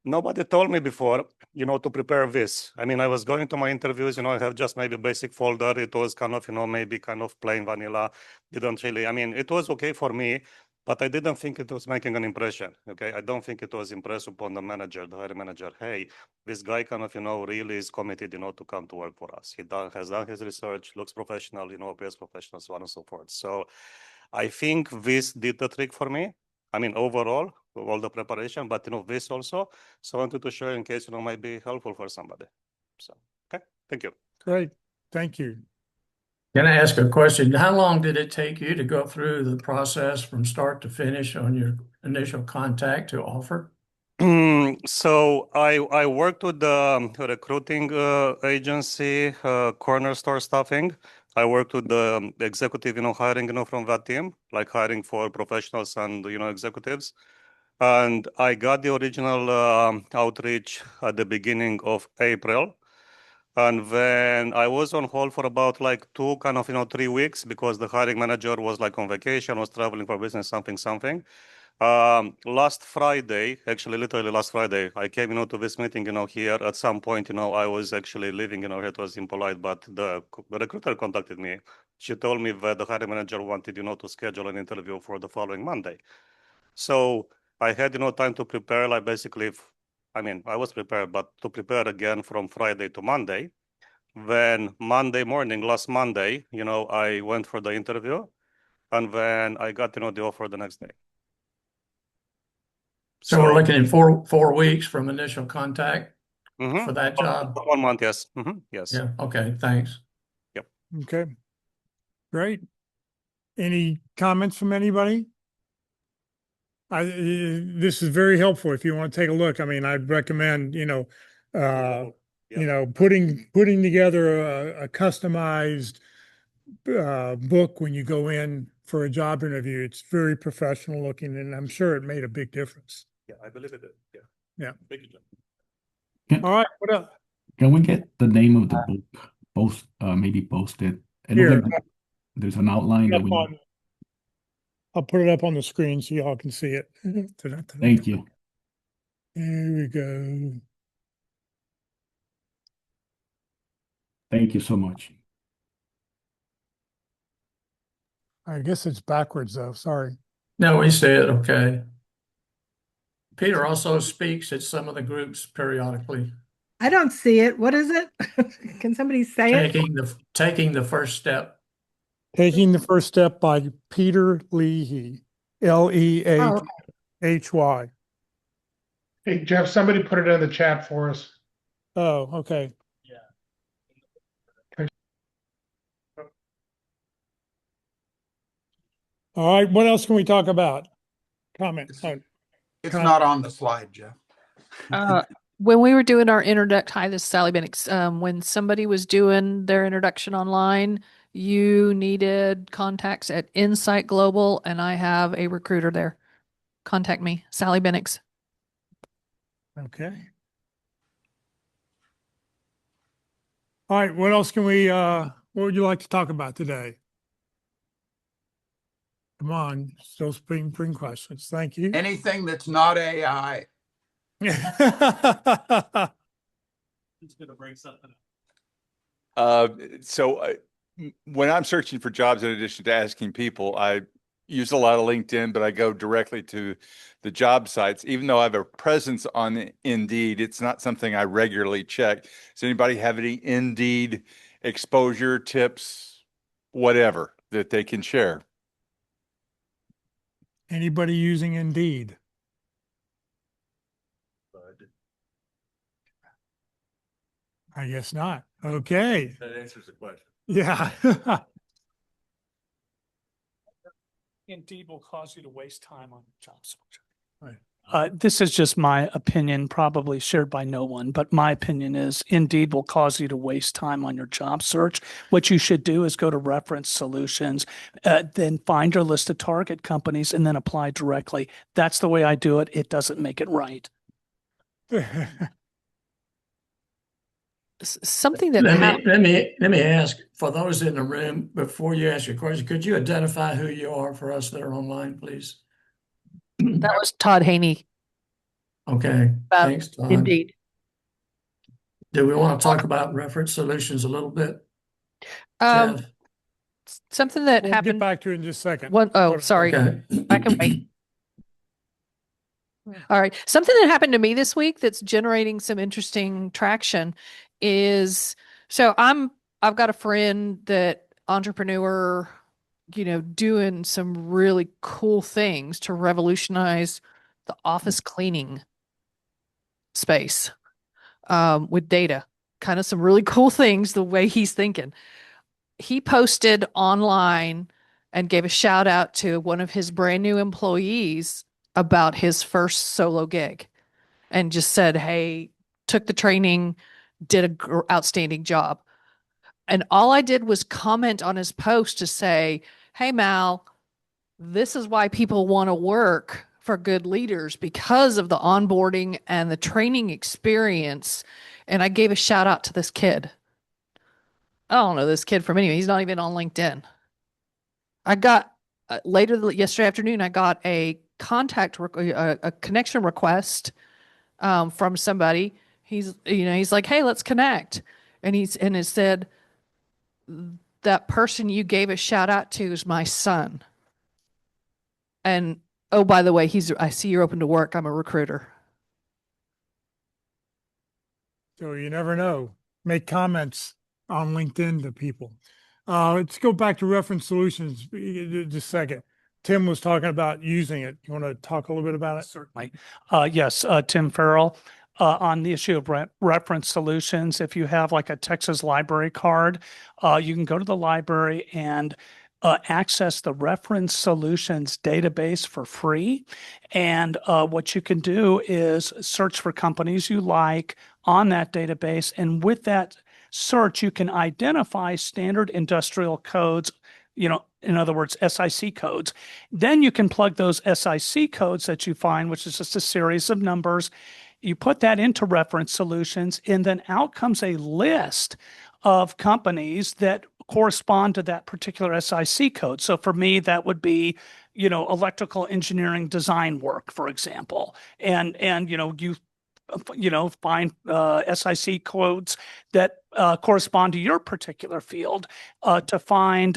nobody told me before, to prepare this. I mean, I was going to my interviews, I have just maybe basic folder. It was kind of, maybe kind of plain vanilla. Didn't really, I mean, it was okay for me, but I didn't think it was making an impression. Okay. I don't think it was impressed upon the manager, the hiring manager. Hey, this guy kind of, really is committed, to come to work for us. He has done his research, looks professional, appears professional, so on and so forth. So I think this did the trick for me. I mean, overall, all the preparation, but this also. So I wanted to share in case might be helpful for somebody. So okay, thank you. Great, thank you. Can I ask a question? How long did it take you to go through the process from start to finish on your initial contact to offer? So I worked with the recruiting agency, corner store staffing. I worked with the executive, hiring, from that team, like hiring for professionals and, executives. And I got the original outreach at the beginning of April. And then I was on hold for about like 3 weeks because the hiring manager was like on vacation, was traveling for business, something. Last Friday, actually literally last Friday, I came, to this meeting, here at some point, I was actually leaving, it was impolite, but the recruiter contacted me. She told me that the hiring manager wanted, to schedule an interview for the following Monday. So I had, time to prepare, like basically, I was prepared, but to prepare again from Friday to Monday. Then Monday morning, last Monday, I went for the interview and then I got, the offer the next day. So we're looking at four weeks from initial contact Mm-hmm. for that job? 1 month, yes. Mm-hmm. Yes. Yeah, okay, thanks. Yep. Okay, great. Any comments from anybody? This is very helpful if you want to take a look. I mean, I'd recommend, putting together a customized book when you go in for a job interview. It's very professional looking, and I'm sure it made a big difference. Yeah, I believe it did. Yeah. Yeah. Thank you, John. All right. What else? Can we get the name of the book maybe posted? It Here, looks like there's an outline that we. I'll put it up on the screen so y'all can see it. Thank you. There we go. Thank you so much. I guess it's backwards though. Sorry. No, we see it, okay. Peter also speaks at some of the groups periodically. I don't see it. What is it? Can somebody say it? Taking the first step. Taking the First Step by Peter Leahy, Leahy. Hey, Jeff, somebody put it in the chat for us. Oh, okay. All right, what else can we talk about? Comments? It's not on the slide, Jeff. When we were doing our hi, this is Sally Bennix. When somebody was doing their introduction online, you needed contacts at Insight Global, and I have a recruiter there. Contact me, Sally Bennix. Okay. All right, what else can we, what would you like to talk about today? Come on, still bring questions. Thank you. Anything that's not AI. He's gonna bring something up. When I'm searching for jobs, in addition to asking people, I use a lot of LinkedIn, but I go directly to the job sites. Even though I have a presence on Indeed, it's not something I regularly check. Does anybody have any Indeed exposure tips, whatever, that they can share? Anybody using Indeed? I guess not. Okay. That answers the question. Yeah. Indeed will cause you to waste time on job search. Right. This is just my opinion, probably shared by no one, but my opinion is Indeed will cause you to waste time on your job search. What you should do is go to Reference Solutions, then find your list of target companies and then apply directly. That's the way I do it. It doesn't make it right. Something that Let me ask, for those in the room, before you ask your question, could you identify who you are for us that are online, please? that was Todd Haney. Okay, thanks, Todd. Indeed. Do we want to talk about Reference Solutions a little bit? Um, Jeff? something that We'll happened. get back to it in just a second. Sorry. Okay. I can wait. All right. Something that happened to me this week that's generating some interesting traction is I've got a friend that entrepreneur, doing some really cool things to revolutionize the office cleaning space with data. Kind of some really cool things the way he's thinking. He posted online and gave a shout out to one of his brand new employees about his first solo gig and just said, hey, took the training, did an outstanding job. And all I did was comment on his post to say, hey, Mal, this is why people want to work for good leaders because of the onboarding and the training experience. And I gave a shout out to this kid. I don't know this kid from anywhere. He's not even on LinkedIn. I got yesterday afternoon, I got a a connection request from somebody. He's like, hey, let's connect. And it said, that person you gave a shout out to is my son. And oh, by the way, I see you're open to work. I'm a recruiter. So you never know. Make comments on LinkedIn to people. Let's go back to Reference Solutions just a second. Tim was talking about using it. You want to talk a little bit about it? Certainly. Yes, Tim Farrell. On the issue of Reference Solutions, if you have like a Texas library card, you can go to the library and access the Reference Solutions database for free. And what you can do is search for companies you like on that database. And with that search, you can identify standard industrial codes, in other words, SIC codes. Then you can plug those SIC codes that you find, which is just a series of numbers. You put that into Reference Solutions, and then out comes a list of companies that correspond to that particular SIC code. So for me, that would be, electrical engineering design work, for example. And you find SIC codes that correspond to your particular field to find,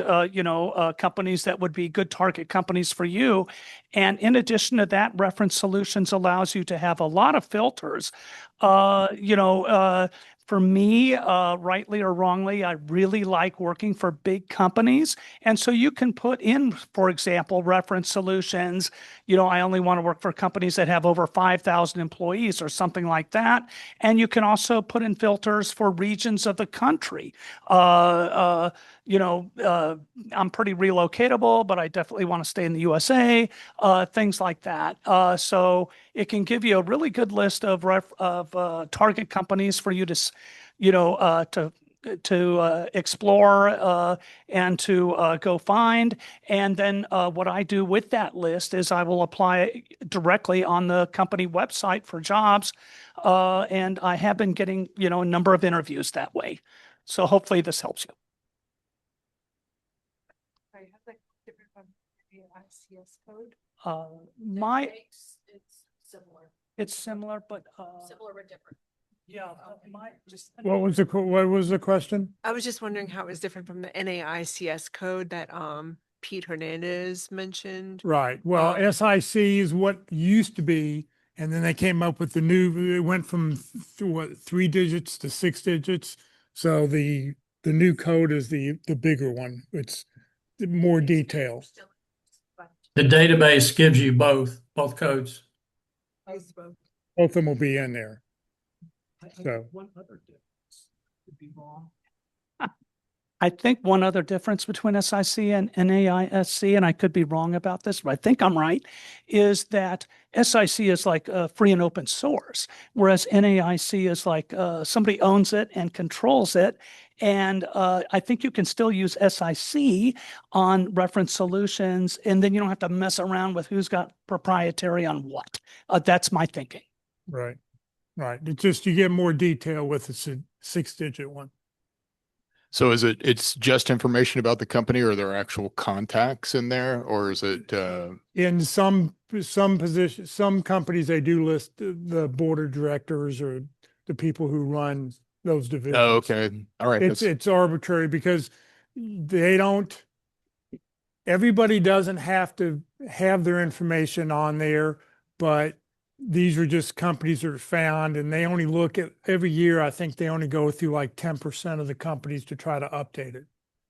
companies that would be good target companies for you. And in addition to that, Reference Solutions allows you to have a lot of filters. For me, rightly or wrongly, I really like working for big companies. And so you can put in, for example, Reference Solutions, I only want to work for companies that have over 5,000 employees or something like that. And you can also put in filters for regions of the country. I'm pretty relocatable, but I definitely want to stay in the USA, things like that. So it can give you a really good list of target companies for you to explore and to go find. And then what I do with that list is I will apply directly on the company website for jobs. And I have been getting, a number of interviews that way. So hopefully this helps you. ICS code? My It's similar. It's similar, but Similar but different. Yeah, What was the question? I was just wondering how it was different from the NAICS code that Pete Hernandez mentioned. Right. Well, SIC is what used to be, and then they came up with the new, it went from what, 3 digits to 6 digits. So the new code is the bigger one. It's more detailed. The database gives you both codes. Both of them will be in there. So One other difference could be wrong. I think one other difference between SIC and NAISC, and I could be wrong about this, but I think I'm right, is that SIC is like free and open source, whereas NAIC is like somebody owns it and controls it. And I think you can still use SIC on reference solutions, and then you don't have to mess around with who's got proprietary on what. That's my thinking. right. Right. It's just you get more detail with the 6 digit one. So it's just information about the company, or are there actual contacts in there, or is it In some positions, some companies, they do list the board of directors or the people who run those divisions. Oh, okay. All right. It's arbitrary because they don't, everybody doesn't have to have their information on there, but these are just companies that are found, and they only look at every year. I think they only go through like 10% of the companies to try to update it.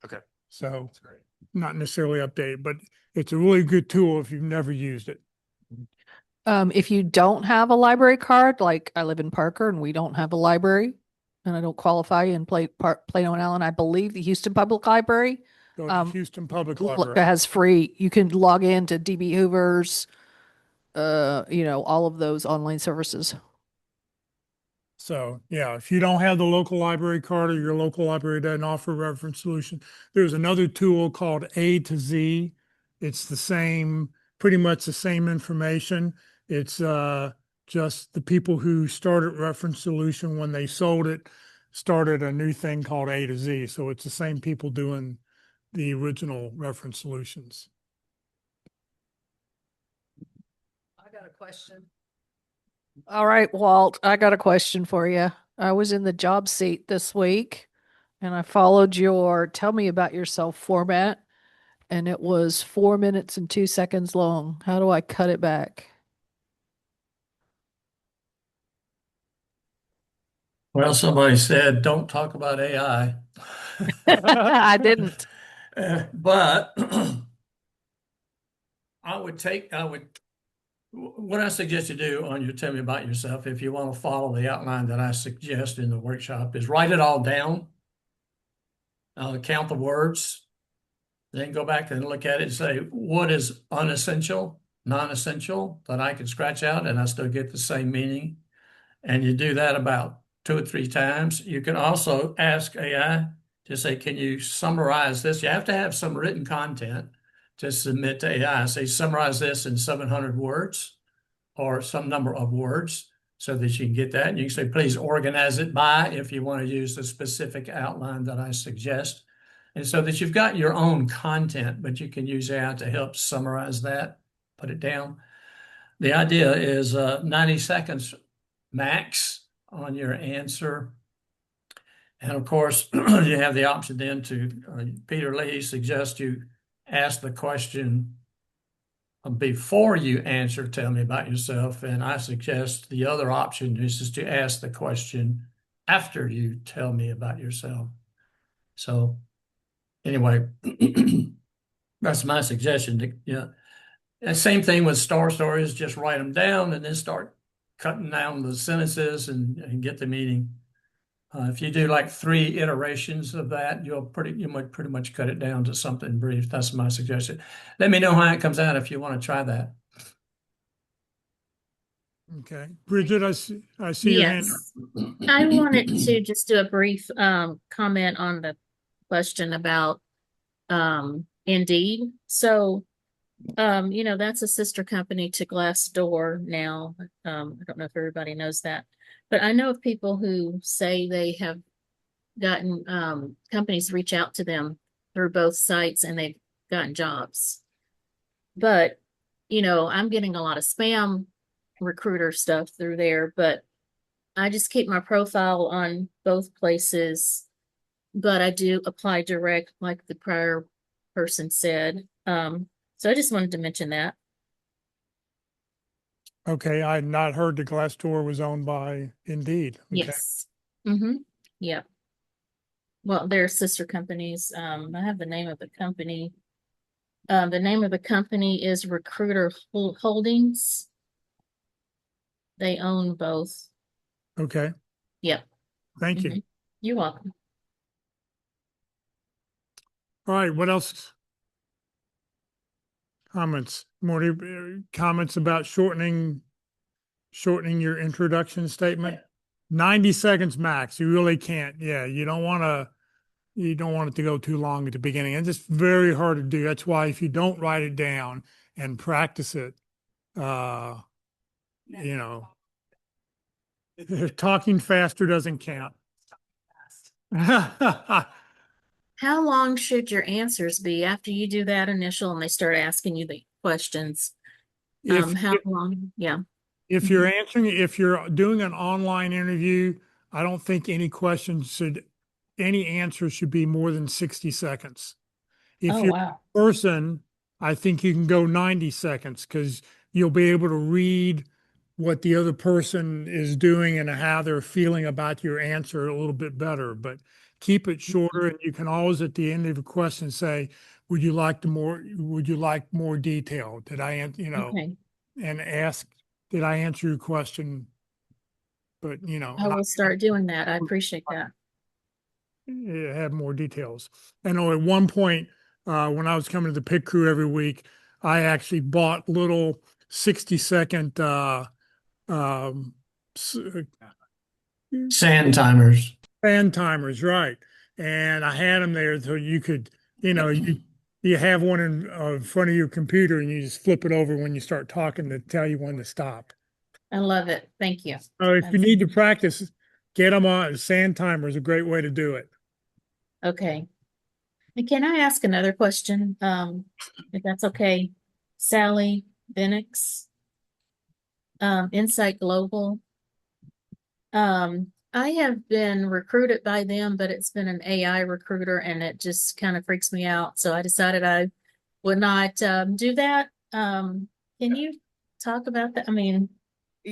Okay. So That's great. not necessarily updated, but it's a really good tool if you've never used it. If you don't have a library card, like I live in Parker and we don't have a library, and I don't qualify in Plano and Allen, I believe the Houston Public Library Go to Houston Public Library. has free. You can log into DB Hoover's, all of those online services. So yeah, if you don't have the local library card or your local library doesn't offer a reference solution, there's another tool called A to Z. It's the same, pretty much the same information. It's just the people who started reference solution when they sold it started a new thing called A to Z. So it's the same people doing the original reference solutions. I got a question. All right, Walt, I got a question for you. I was in the job seat this week and I followed your tell me about yourself format, and it was 4 minutes and 2 seconds long. How do I cut it back? Well, somebody said, don't talk about AI. I didn't. But what I suggest you do on your tell me about yourself, if you want to follow the outline that I suggest in the workshop, is write it all down, count the words, then go back and look at it and say, what is unessential, non-essential that I can scratch out and I still get the same meaning? And you do that about 2 or 3 times. You can also ask AI to say, can you summarize this? You have to have some written content to submit to AI. Say, summarize this in 700 words or some number of words so that you can get that. And you can say, please organize it by, if you want to use the specific outline that I suggest. And so that you've got your own content, but you can use AI to help summarize that, put it down. The idea is 90 seconds max on your answer. And of course, you have the option then to, Peter Lee suggests you ask the question before you answer, tell me about yourself. And I suggest the other option is to ask the question after you tell me about yourself. So anyway, that's my suggestion. And same thing with star stories, just write them down and then start cutting down the sentences and get the meaning. If you do like 3 iterations of that, you might pretty much cut it down to something brief. That's my suggestion. Let me know how it comes out if you want to try that. Okay. Bridget, I see your hand. Yes. I wanted to just do a brief comment on the question about Indeed. So that's a sister company to Glassdoor now. I don't know if everybody knows that, but I know of people who say they have gotten companies reach out to them through both sites and they've gotten jobs. But, I'm getting a lot of spam recruiter stuff through there, but I just keep my profile on both places, but I do apply direct, like the prior person said. So I just wanted to mention that. Okay, I had not heard the Glassdoor was owned by Indeed. Okay. Yes. Mm-hmm. Yeah. Well, they're sister companies. I have the name of the company. The name of the company is Recruiter Holdings. They own both. Okay, Yep. thank you. Mhm. You're welcome. All right, what else? Comments? More comments about shortening your introduction statement? 90 seconds max. You really can't. Yeah, you don't want it to go too long at the beginning. It's just very hard to do. That's why if you don't write it down and practice it, you know, talking faster doesn't count. How long should your answers be after you do that initial and they start asking you the questions? How long? Yeah. If you're if you're doing an online interview, I don't think any answer should be more than 60 seconds. If Oh, you're wow. a person, I think you can go 90 seconds because you'll be able to read what the other person is doing and how they're feeling about your answer a little bit better. But keep it shorter, and you can always at the end of a question say, would you like more detail? Did I, Okay. and ask, did I answer your question? But, I will start doing that. I appreciate that. have more details. I know at one point, when I was coming to the pit crew every week, I actually bought little 60-second Sand timers. fan timers, right? And I had them there so you could, you have one in front of your computer and you just flip it over when you start talking to tell you when to stop. I love it. Thank you. If you need to practice, get them on. Sand timer is a great way to do it. Okay. And can I ask another question? If that's okay. Sally Benix, Insight Global. I have been recruited by them, but it's been an AI recruiter and it just kind of freaks me out. So I decided I would not do that. Can you talk about that? I mean,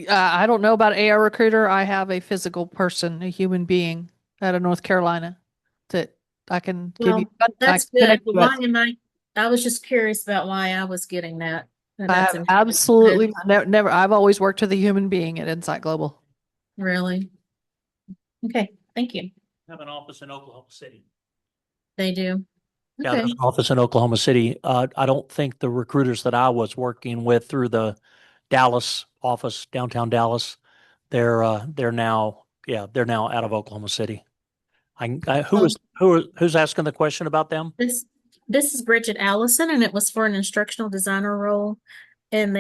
I don't know about AI recruiter. I have a physical person, a human being out of North Carolina that I can give you. well, that's good. connect But you why with. am I was just curious about why I was getting that. I That's have absolutely never. I've always worked with a human being at Insight Global. really. Okay, thank you. Have an office in Oklahoma City. They do. Yeah, Okay. there's an office in Oklahoma City. I don't think the recruiters that I was working with through the Dallas office, downtown Dallas, they're now out of Oklahoma City. Who's asking the question about them? This is Bridget Allison, and it was for an instructional designer role. And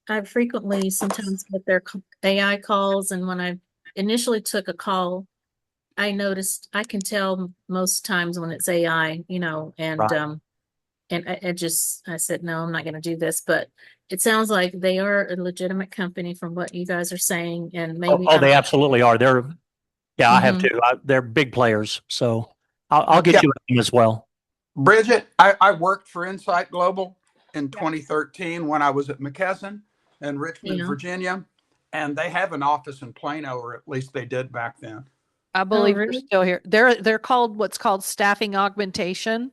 I frequently sometimes get their AI calls, and when I initially took a call, I noticed I can tell most times when it's AI, and Right. and I said, no, I'm not going to do this, but it sounds like they are a legitimate company from what you guys are saying, and maybe They absolutely are. I have Mhm. two. They're big players, so I'll get you them as well. Bridget, I worked for Insight Global in 2013 when I was at McKesson in Richmond, Yeah. Virginia, and they have an office in Plano, or at least they did back then. I believe they're really? still here. They're called what's called staffing augmentation,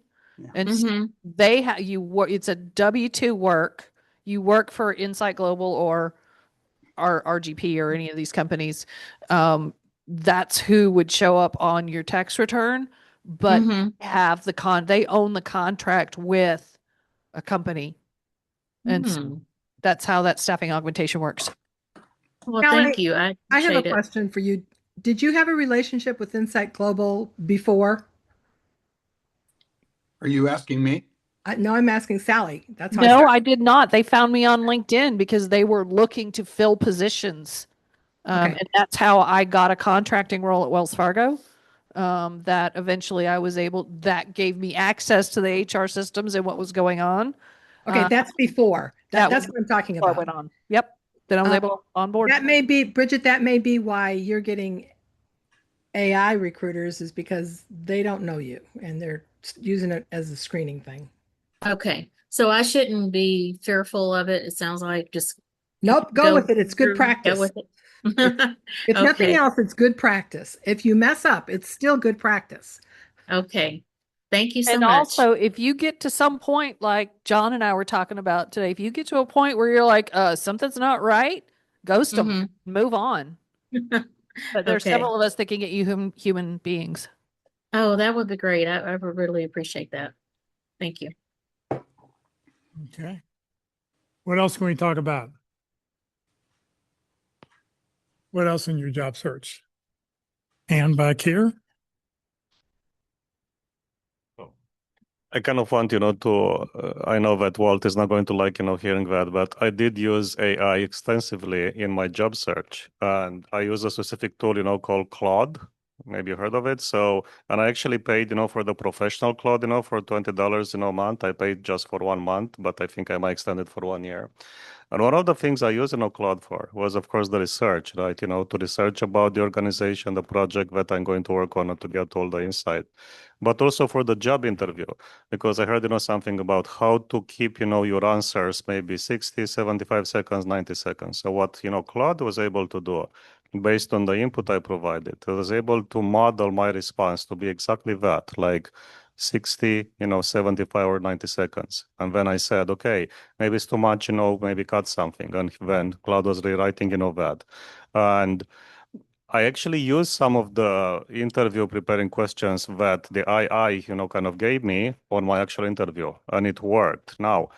and Mhm. they have you work. It's a W-2 work. You work for Insight Global or RGP or any of these companies. That's who would show up on your tax return, but Mhm. have they own the contract with a company, and so Hmm. that's how that staffing augmentation works. Well, Callie, thank you. I I have a appreciate it. question for you. Did you have a relationship with Insight Global before? Are you asking me? No, I'm asking Sally. That's how I No, started. I did not. They found me on LinkedIn because they were looking to fill positions. Okay. And that's how I got a contracting role at Wells Fargo. That eventually that gave me access to the HR systems and what was going on. Okay, that's before. that That's was what I'm talking before I about. went on. Yep. Then I was able to onboard. That may be, Bridget, that may be why you're getting AI recruiters, is because they don't know you and they're using it as a screening thing. Okay. So I shouldn't be fearful of it. It sounds like just Nope, go with it. It's good go practice. with it. If nothing Okay. else, it's good practice. If you mess up, it's still good practice. Okay. Thank you so And much. also, if you get to some point, like John and I were talking about today, if you get to a point where you're like, something's not right, ghost them, move on. But there's Okay. several of us that can get you human beings. Oh, that would be great. I would really appreciate that. Thank you. Okay. What else can we talk about? What else in your job search? And back here? I kind of want, I know that Walt is not going to like, hearing that, but I did use AI extensively in my job search. And I use a specific tool, called Claude. Maybe you heard of it. So, and I actually paid, for the professional Claude, for $20, a month. I paid just for 1 month, but I think I might extend it for 1 year. And one of the things I used, Claude for was, of course, the research, right? To research about the organization, the project that I'm going to work on, and to get all the insight. But also for the job interview, because I heard, something about how to keep, your answers maybe 60, 75 seconds, 90 seconds. So what, Claude was able to do based on the input I provided, it was able to model my response to be exactly that, like 60, 75 or 90 seconds. And then I said, okay, maybe it's too much, maybe cut something. And then Claude was rewriting, that. And I actually used some of the interview preparing questions that the AI, kind of gave me on my actual interview, and it worked. Now,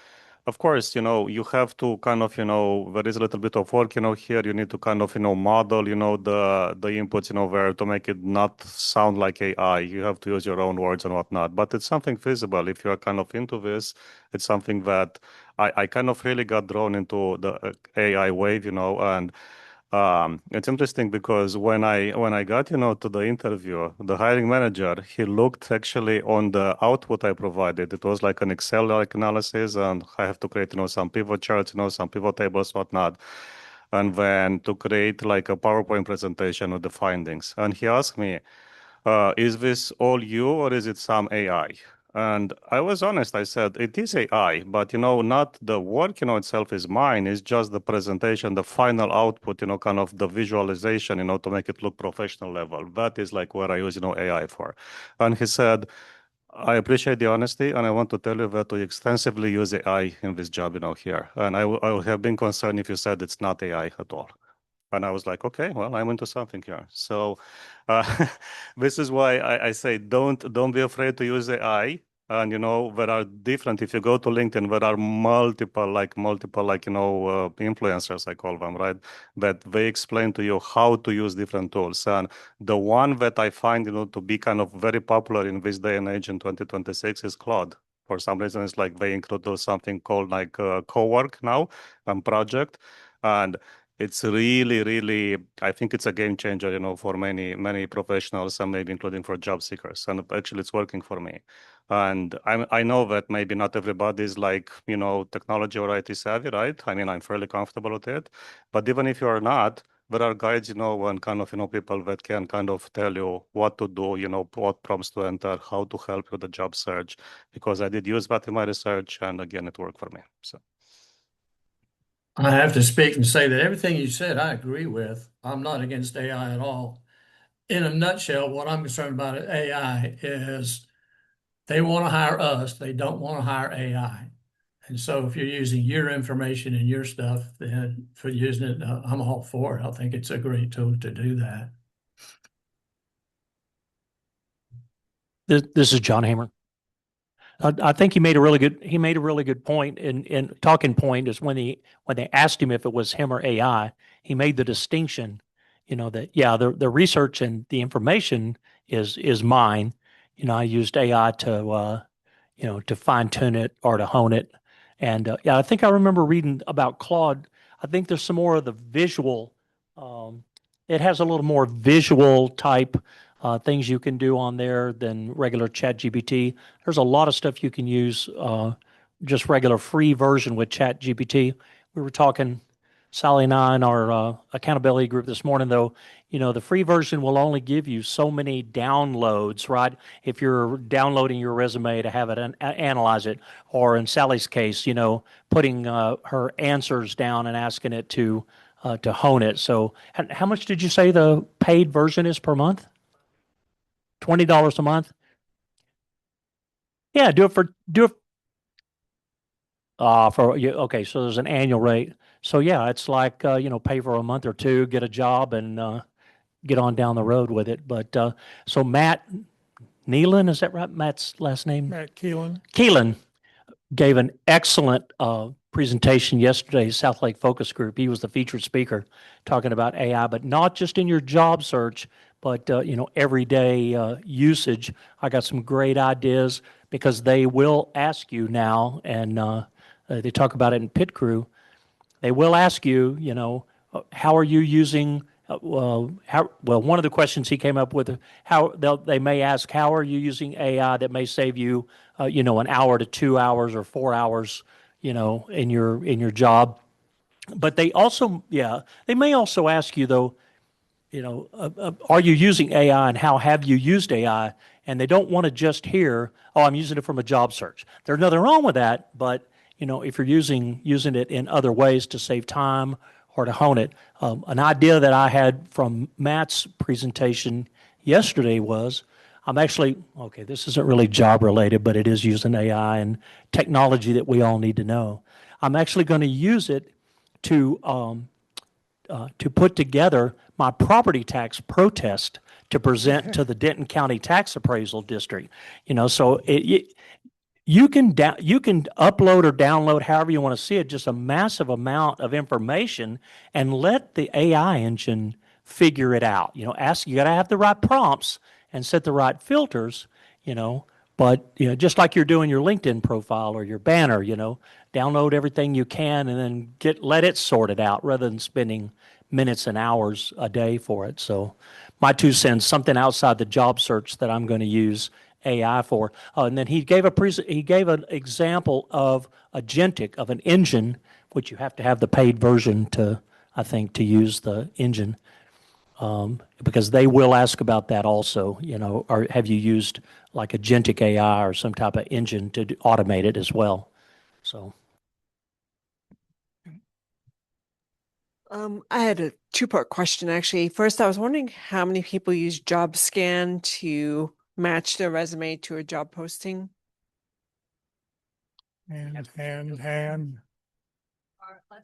of course, you have to kind of, there is a little bit of work, here you need to kind of, model, the inputs, where to make it not sound like AI. You have to use your own words and whatnot, but it's something feasible. If you're kind of into this, it's something that I kind of really got drawn into the AI wave, and it's interesting because when I got, to the interview, the hiring manager, he looked actually on the output I provided. It was like an Excel-like analysis, and I have to create, some pivot charts, some pivot tables, whatnot. And then to create like a PowerPoint presentation of the findings. And he asked me, is this all you or is it some AI? And I was honest. I said, it is AI, but, not the work, itself is mine. It's just the presentation, the final output, kind of the visualization, to make it look professional level. That is like where I use, AI for. And he said, I appreciate the honesty, and I want to tell you that we extensively use AI in this job, here. And I would have been concerned if you said it's not AI at all. And I was like, okay, well, I'm into something here. So this is why I say don't be afraid to use AI. And there are different. If you go to LinkedIn, there are multiple influencers, I call them, right? That they explain to you how to use different tools. And the one that I find to be kind of very popular in this day and age in 2026 is Claude. For some reason, it's like they include something called like co-work now and project. And it's really, really, I think it's a game changer, for many, many professionals and maybe including for job seekers. And actually it's working for me. And I know that maybe not everybody is like, technology or IT savvy, right? I mean, I'm fairly comfortable with it. But even if you are not, there are guides, and kind of, people that can kind of tell you what to do, what prompts to enter, how to help you with the job search, because I did use that in my research. And again, it worked for me. So. I have to speak and say that everything you said, I agree with. I'm not against AI at all. In a nutshell, what I'm concerned about at AI is they want to hire us. They don't want to hire AI. And so if you're using your information and your stuff, then for using it, I'm all for it. I think it's a great tool to do that. This is John Hamer. I think he made a really good point in talking point is when they asked him if it was him or AI, he made the distinction, that the research and the information is mine. I used AI to to fine tune it or to hone it. And I think I remember reading about Claude. I think there's some more of the visual. It has a little more visual type things you can do on there than regular ChatGPT. There's a lot of stuff you can use just regular free version with ChatGPT. We were talking Sally and I in our accountability group this morning, though, the free version will only give you so many downloads, right? If you're downloading your resume to have it analyze it, or in Sally's case, putting her answers down and asking it to hone it. So, how much did you say the paid version is per month? $20 a month? Yeah, do it. For you, okay, so there's an annual rate. So yeah, it's like pay for a month or two, get a job, and get on down the road with it. But so Matt Nealon, is that right? Matt's last name? Matt Keelan. Keelan gave an excellent presentation yesterday, South Lake Focus Group. He was the featured speaker talking about AI, but not just in your job search, but everyday usage. I got some great ideas because they will ask you now, and they talk about it in Pit Crew. They will ask you, how are you using? One of the questions he came up with, they may ask, how are you using AI that may save you, an hour to 2 hours or 4 hours, in your job. But they also, they may also ask you though, are you using AI and how have you used AI? And they don't want to just hear, oh, I'm using it from a job search. There's nothing wrong with that, but if you're using it in other ways to save time or to hone it. An idea that I had from Matt's presentation yesterday was, this isn't really job related, but it is using AI and technology that we all need to know. I'm actually going to use it to put together my property tax protest to present to the Denton County Tax Appraisal District. So you can upload or download however you want to see it, just a massive amount of information, and let the AI engine figure it out. You got to have the right prompts and set the right filters, but just like you're doing your LinkedIn profile or your banner, download everything you can and then let it sort it out rather than spending minutes and hours a day for it. So my 2 cents, something outside the job search that I'm going to use AI for. And then he gave an example of agentic, of an engine, which you have to have the paid version to use the engine, because they will ask about that also. Or have you used like agentic AI or some type of engine to automate it as well? So. I had a two-part question actually. First, I was wondering how many people use JobScan to match their resume to a job posting. And That's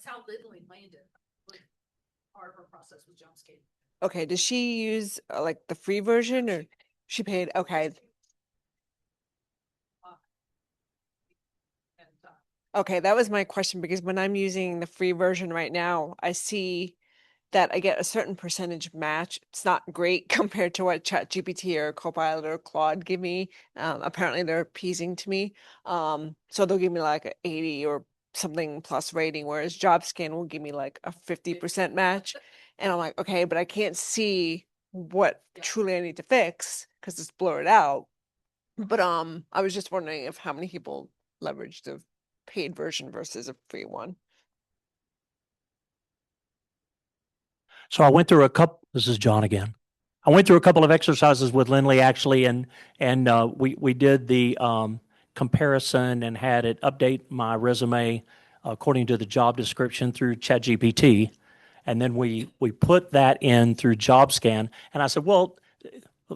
how Lindley landed. Part of her process was JobScan. Okay, does she use like the free version or she paid? Okay. Okay, that was my question because when I'm using the free version right now, I see that I get a certain percentage match. It's not great compared to what ChatGPT or Copilot or Claude give me. Apparently they're appeasing to me. So they'll give me like an 80 or something plus rating, whereas JobScan will give me like a 50% match. And I'm like, okay, but I can't see what truly I need to fix because it's blurred out. But I was just wondering if how many people leverage the paid version versus a free one. So I went through this is John again. I went through a couple of exercises with Lindley actually, and we did the comparison and had it update my resume according to the job description through ChatGPT. And then we put that in through JobScan. And I said, well,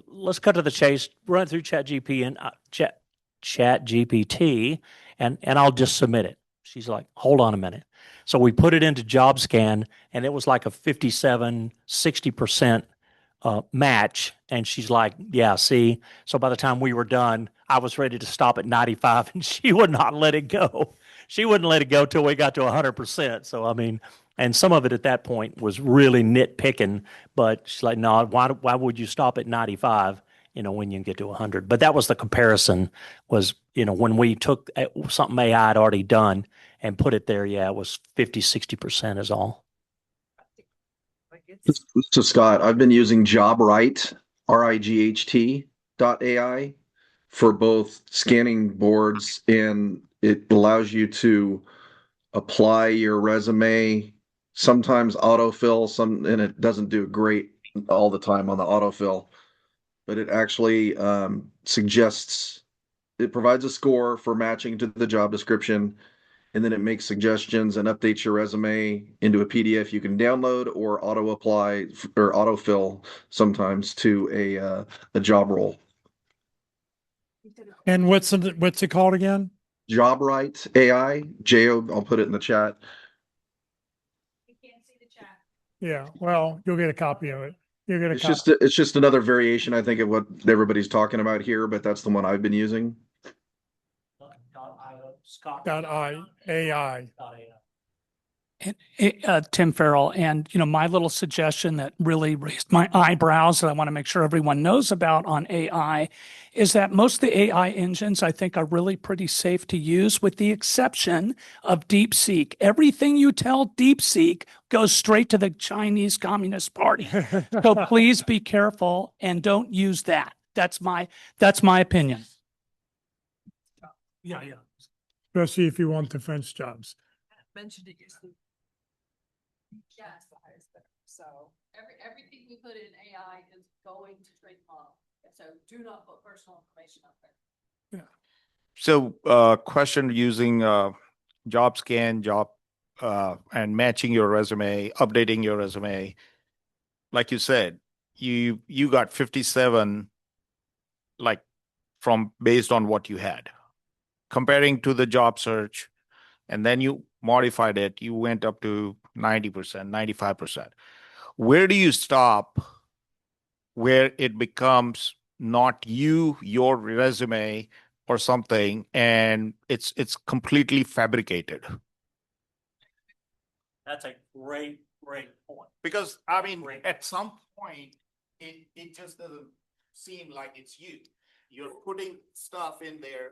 let's cut to the chase, run it through ChatGPT and I'll just submit it. She's like, hold on a minute. So we put it into JobScan and it was like a 57, 60% match. And she's like, yeah, see. So by the time we were done, I was ready to stop at 95 and she would not let it go. She wouldn't let it go till we got to 100%. So, I mean, and some of it at that point was really nitpicking, but she's like, no, why would you stop at 95, when you can get to 100? But that was the comparison was, when we took something AI had already done and put it there, yeah, it was 50, 60% is all. This is Scott. I've been using JobRight, RIGHT.ai for both scanning boards, and it allows you to apply your resume sometimes autofill, and it doesn't do great all the time on the autofill, but it actually suggests, it provides a score for matching to the job description, and then it makes suggestions and updates your resume into a PDF you can download or auto apply or autofill sometimes to a job role. And what's it called again? JobRight AI, I'll put it in the chat. Yeah, well, you'll get a copy of it. You'll get a copy. It's just another variation, I think, of what everybody's talking about here, but that's the one I've been using. AI. And, Tim Farrell, and my little suggestion that really raised my eyebrows that I want to make sure everyone knows about on AI is that most of the AI engines I think are really pretty safe to use, with the exception of DeepSeek. Everything you tell DeepSeek goes straight to the Chinese Communist Party. So please be careful and don't use that. That's my opinion. Yeah. Especially if you want defense jobs. Mentioned it yesterday. Yes, so everything we put in AI is going to trade model. So do not put personal information up there. Yeah. So, question using job scan, and matching your resume, updating your resume. Like you said, you got 57, like based on what you had, comparing to the job search, and then you modified it. You went up to 90%, 95%. Where do you stop where it becomes not your resume or something, and it's completely fabricated? That's a great point. Because I mean, at some point, it just doesn't seem like it's you. You're putting stuff in there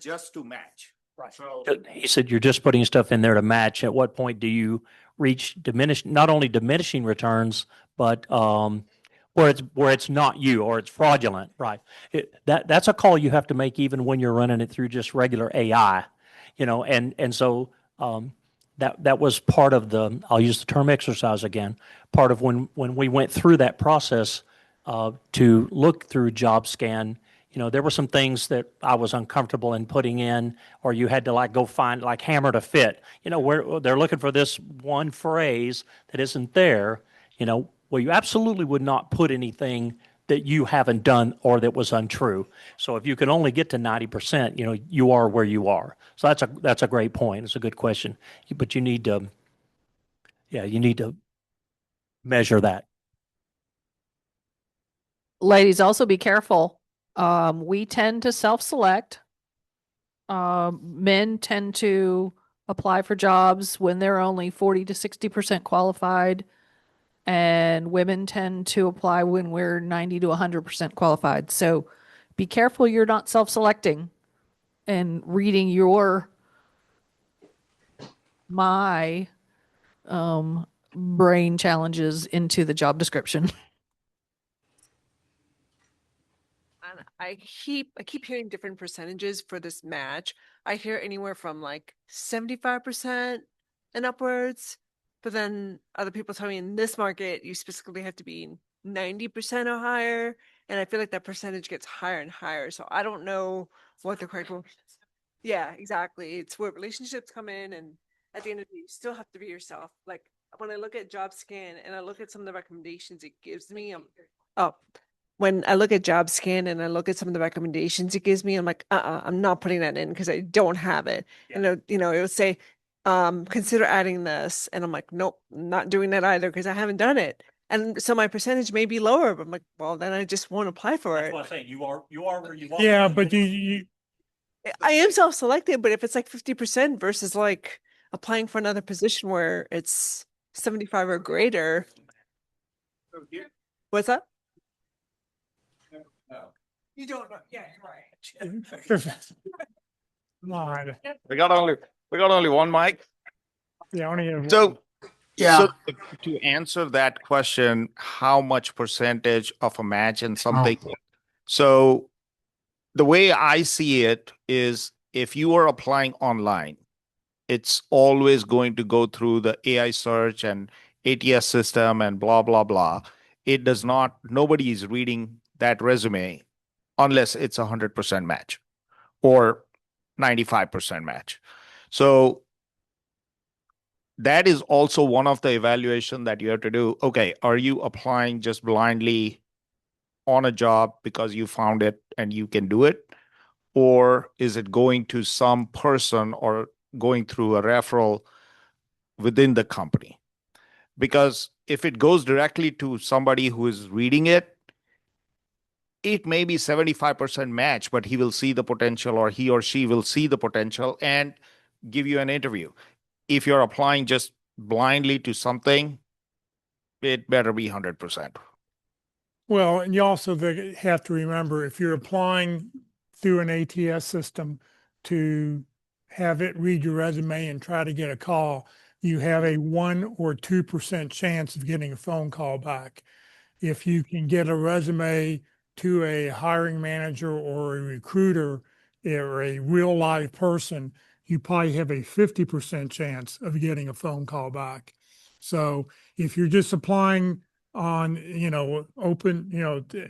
just to match. Right. So he said you're just putting stuff in there to match. At what point do you reach not only diminishing returns, but where it's not you or it's fraudulent, right? That's a call you have to make even when you're running it through just regular AI, and so that was part of I'll use the term exercise again, part of when we went through that process to look through JobScan. There were some things that I was uncomfortable in putting in, or you had to go find hammer to fit. Where they're looking for this one phrase that isn't there. Well, you absolutely would not put anything that you haven't done or that was untrue. So if you can only get to 90%, you are where you are. So that's a great point. It's a good question, but you need to measure that. Ladies, also be careful. We tend to self-select. Men tend to apply for jobs when they're only 40 to 60% qualified, and women tend to apply when we're 90 to 100% qualified. So be careful you're not self-selecting and reading my brain challenges into the job description. And I keep hearing different percentages for this match. I hear anywhere from 75% and upwards, but then other people tell me in this market you specifically have to be 90% or higher, and I feel like that percentage gets higher and higher. So I don't know what the correct. Yeah, exactly. It's where relationships come in, and at the end of the day, you still have to be yourself. Like when I look at JobScan and I look at some of the recommendations it gives me, when I look at JobScan and I look at some of the recommendations it gives me, I'm like, I'm not putting that in because I don't have it. Yeah. And it would say, consider adding this, and I'm like, nope, not doing that either because I haven't done it. And so my percentage may be lower, but I'm like, well, then I just won't apply for it. That's what I'm saying. You are where you are. Yeah, but you I am self-selected, but if it's 50% versus applying for another position where it's 75 or greater. What's that? No. You don't know. Yeah, you're right. We got only one mic. Yeah, only have So, Yeah. so to answer that question, how much percentage of a match and something? So the way I see it is if you are applying online it's always going to go through the AI search and ATS system and blah, blah, blah. It does not, nobody is reading that resume unless it's 100% match or 95% match. So that is also one of the evaluation that you have to do. Okay, are you applying just blindly on a job because you found it and you can do it? Or is it going to some person or going through a referral within the company? Because if it goes directly to somebody who is reading it, it may be 75% match, but he will see the potential, or he or she will see the potential and give you an interview. If you're applying just blindly to something, it better be 100%. Well, and you also have to remember, if you're applying through an ATS system to have it read your resume and try to get a call, you have a 1 or 2% chance of getting a phone call back. If you can get a resume to a hiring manager or a recruiter or a real live person, you probably have a 50% chance of getting a phone call back. So if you're just applying on, open,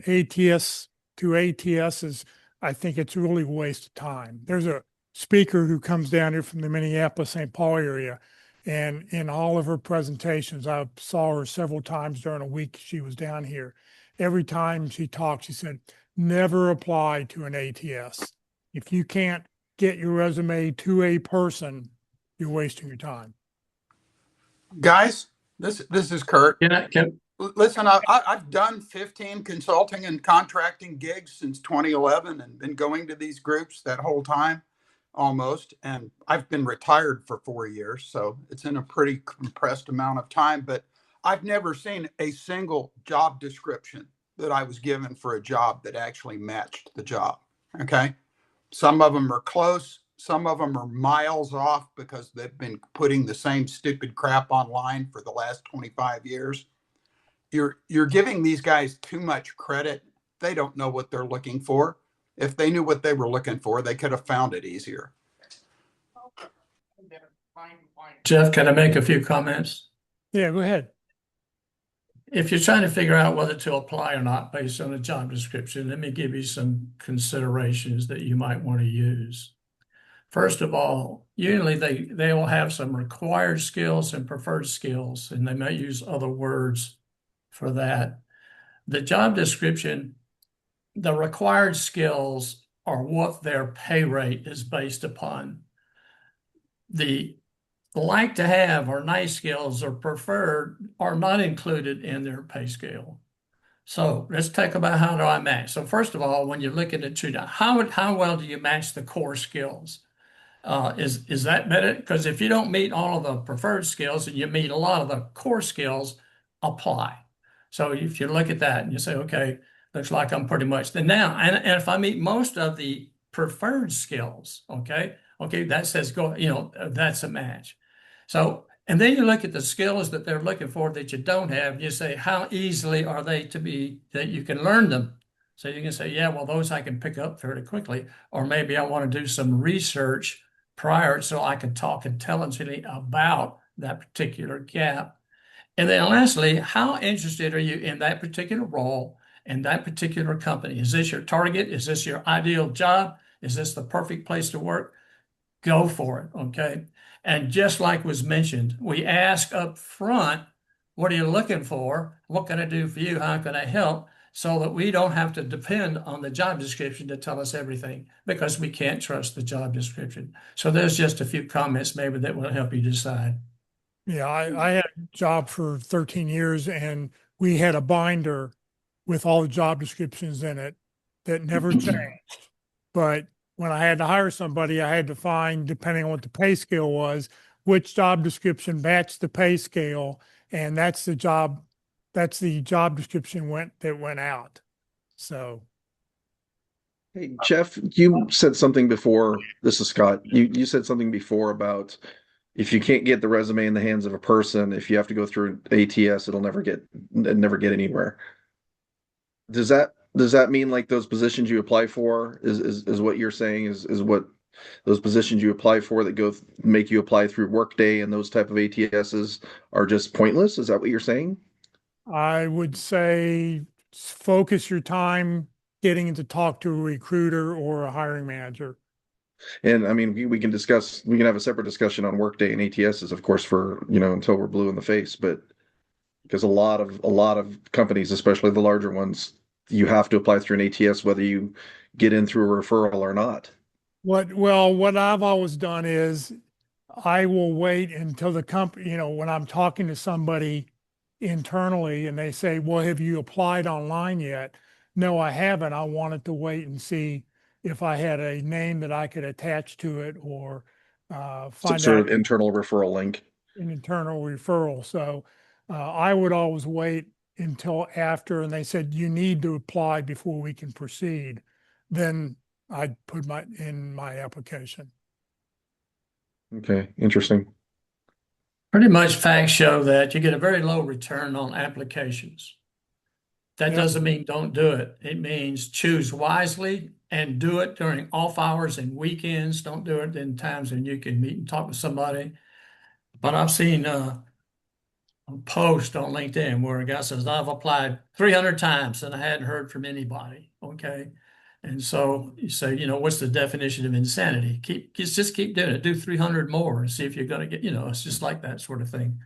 ATS to ATSs, I think it's really a waste of time. There's a speaker who comes down here from the Minneapolis, St. Paul area. And in all of her presentations, I saw her several times during a week she was down here. Every time she talked, she said, never apply to an ATS. If you can't get your resume to a person, you're wasting your time. Guys, this is Kurt. Can Listen, I've done 15 consulting and contracting gigs since 2011 and been going to these groups that whole time almost. And I've been retired for 4 years, so it's in a pretty compressed amount of time. But I've never seen a single job description that I was given for a job that actually matched the job. Okay. Some of them are close. Some of them are miles off because they've been putting the same stupid crap online for the last 25 years. You're giving these guys too much credit. They don't know what they're looking for. If they knew what they were looking for, they could have found it easier. Jeff, can I make a few comments? Yeah, go ahead. If you're trying to figure out whether to apply or not based on a job description, let me give you some considerations that you might want to use. First of all, usually they will have some required skills and preferred skills, and they may use other words for that. The job description, the required skills are what their pay rate is based upon. The like to have or nice skills or preferred are not included in their pay scale. So let's talk about how do I match. So first of all, when you're looking at how well do you match the core skills? Is that better? Because if you don't meet all of the preferred skills and you meet a lot of the core skills, apply. So if you look at that and you say, okay, looks like I'm pretty much then now, and if I meet most of the preferred skills, okay, that says go, that's a match. So, and then you look at the skills that they're looking for that you don't have. You say, how easily are they to be that you can learn them? So you can say, yeah, well, those I can pick up fairly quickly, or maybe I want to do some research prior so I can talk intelligently about that particular gap. And then lastly, how interested are you in that particular role and that particular company? Is this your target? Is this your ideal job? Is this the perfect place to work? Go for it, okay? And just like was mentioned, we ask up front, what are you looking for? What can I do for you? How can I help? So that we don't have to depend on the job description to tell us everything, because we can't trust the job description. So there's just a few comments maybe that will help you decide. Yeah, I had a job for 13 years and we had a binder with all the job descriptions in it that never changed. But when I had to hire somebody, I had to find, depending on what the pay scale was, which job description matched the pay scale. And that's the job description that went out. So. Hey, Jeff, you said something before. This is Scott. You said something before about if you can't get the resume in the hands of a person, if you have to go through an ATS, it'll never get anywhere. Does that mean like those positions you apply for is what you're saying is what those positions you apply for that make you apply through Workday and those type of ATSs are just pointless? Is that what you're saying? I would say focus your time getting to talk to a recruiter or a hiring manager. And I mean, we can have a separate discussion on Workday and ATSs, of course, for, until we're blue in the face, but because a lot of companies, especially the larger ones, you have to apply through an ATS whether you get in through a referral or not. What I've always done is I will wait until the company, when I'm talking to somebody internally and they say, well, have you applied online yet? No, I haven't. I wanted to wait and see if I had a name that I could attach to it or Some find sort out of internal referral link. an internal referral. So I would always wait until after, and they said, you need to apply before we can proceed. Then I'd put in my application. Okay, interesting. Pretty much facts show that you get a very low return on applications. That Yep. doesn't mean don't do it. It means choose wisely and do it during off hours and weekends. Don't do it in times when you can meet and talk with somebody. But I've seen a post on LinkedIn where a guy says, I've applied 300 times and I hadn't heard from anybody. Okay. And so you say, what's the definition of insanity? Just keep doing it. Do 300 more and see if you're going to get, it's just like that sort of thing.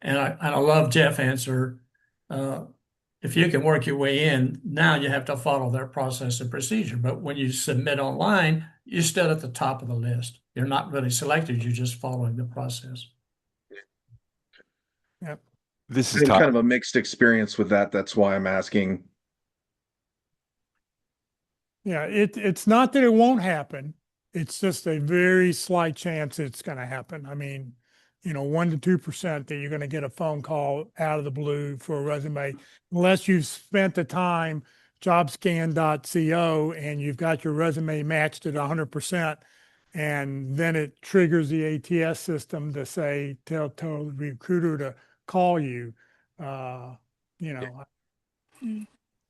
And I love Jeff answer. If you can work your way in, now you have to follow their process and procedure. But when you submit online, you're still at the top of the list. You're not really selected. You're just following the process. Yep. This is Been Todd. kind of a mixed experience with that. That's why I'm asking. Yeah, it's not that it won't happen. It's just a very slight chance it's going to happen. I mean, 1 to 2% that you're going to get a phone call out of the blue for a resume, unless you've spent the time jobscan.co and you've got your resume matched at 100%. And then it triggers the ATS system to say, tell the recruiter to call you.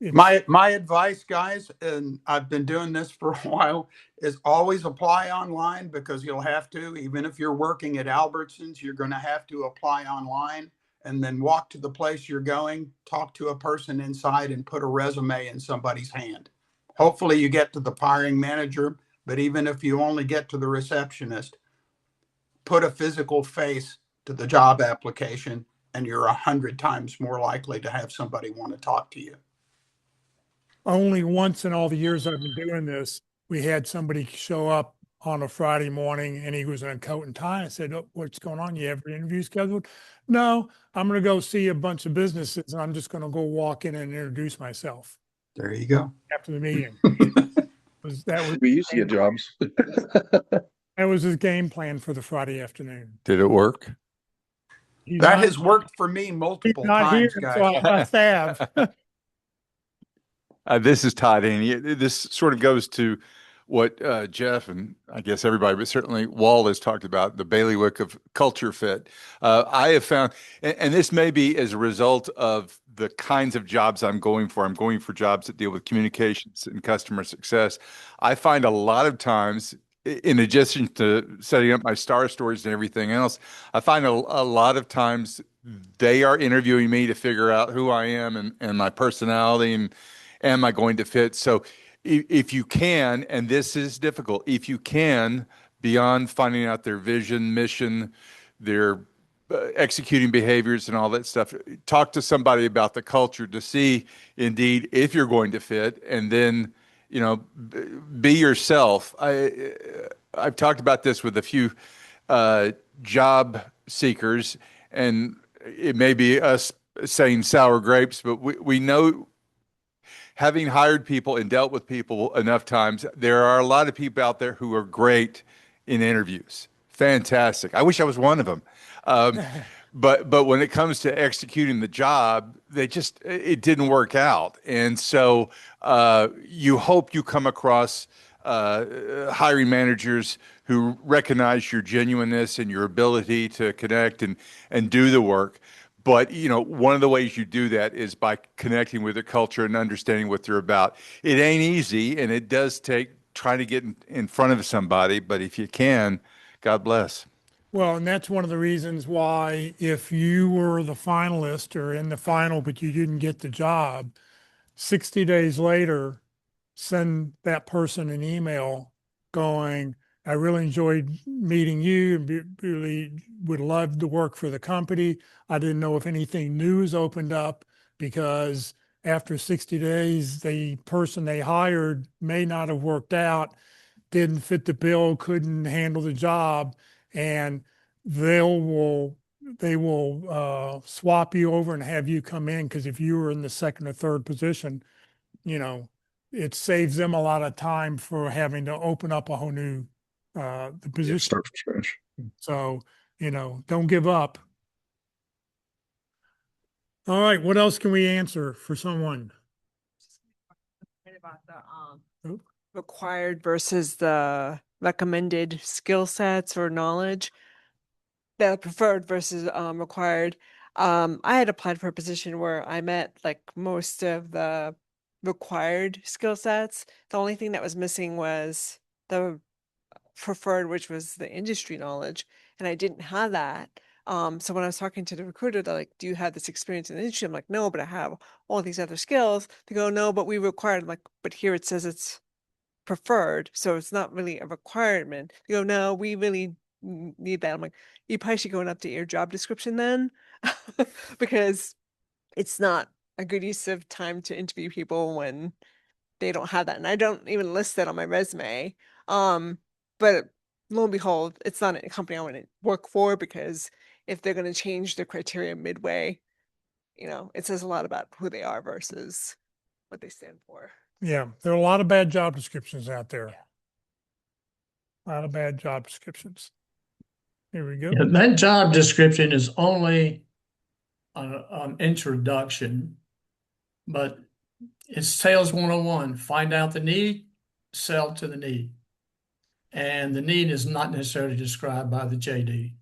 My advice, guys, and I've been doing this for a while, is always apply online because you'll have to. Even if you're working at Albertsons, you're going to have to apply online and then walk to the place you're going, talk to a person inside, and put a resume in somebody's hand. Hopefully you get to the hiring manager, but even if you only get to the receptionist, put a physical face to the job application and you're 100 times more likely to have somebody want to talk to you. Only once in all the years I've been doing this, we had somebody show up on a Friday morning and he was in a coat and tie. I said, oh, what's going on? You have your interview scheduled? No, I'm going to go see a bunch of businesses and I'm just going to go walk in and introduce myself There you go. after the meeting. That was We used to get jobs. that was his game plan for the Friday afternoon. Did it work? That has worked for me multiple times, here, guys. so I must have. This is Todd Haney. This sort of goes to what Jeff and I guess everybody, but certainly Wall has talked about, the bailiwick of culture fit. I have found, and this may be as a result of the kinds of jobs I'm going for. I'm going for jobs that deal with communications and customer success. I find a lot of times, in addition to setting up my star stories and everything else, I find a lot of times they are interviewing me to figure out who I am and my personality and am I going to fit? So if you can, and this is difficult, if you can, beyond finding out their vision, mission, their executing behaviors and all that stuff, talk to somebody about the culture to see indeed if you're going to fit, and then, be yourself. I've talked about this with a few job seekers, and it may be us saying sour grapes, but we know, having hired people and dealt with people enough times, there are a lot of people out there who are great in interviews. Fantastic. I wish I was one of them. But when it comes to executing the job, it didn't work out. And so you hope you come across hiring managers who recognize your genuineness and your ability to connect and do the work. But, one of the ways you do that is by connecting with their culture and understanding what they're about. It ain't easy, and it does take trying to get in front of somebody, but if you can, God bless. Well, and that's one of the reasons why if you were the finalist or in the final, but you didn't get the job, 60 days later, send that person an email going, I really enjoyed meeting you and really would love to work for the company. I didn't know if anything new has opened up because after 60 days, the person they hired may not have worked out, didn't fit the bill, couldn't handle the job, and they will swap you over and have you come in because if you were in the second or third position, you know, it saves them a lot of time for having to open up a whole new the position. Start from scratch. So, don't give up. All right, what else can we answer for someone? About the Oh. required versus the recommended skill sets or knowledge. The preferred versus required. I had applied for a position where I met like most of the required skill sets. The only thing that was missing was the preferred, which was the industry knowledge, and I didn't have that. So when I was talking to the recruiter, they're like, "Do you have this experience in the industry?" I'm like, "No, but I have all these other skills." They go, "No, but we required." I'm like, "But here it says it's preferred, so it's not really a requirement." They go, "No, we really need that." I'm like, "You probably should go and update your job description then," because it's not a good use of time to interview people when they don't have that. And I don't even list that on my resume. But lo and behold, it's not a company I want to work for because if they're going to change the criteria midway, it says a lot about who they are versus what they stand for. Yeah, there are a lot of bad job descriptions out there. A lot of bad job descriptions. Here we go. Yeah, that job description is only an introduction, but it's sales 101. Find out the need, sell to the need. And the need is not necessarily described by the JD.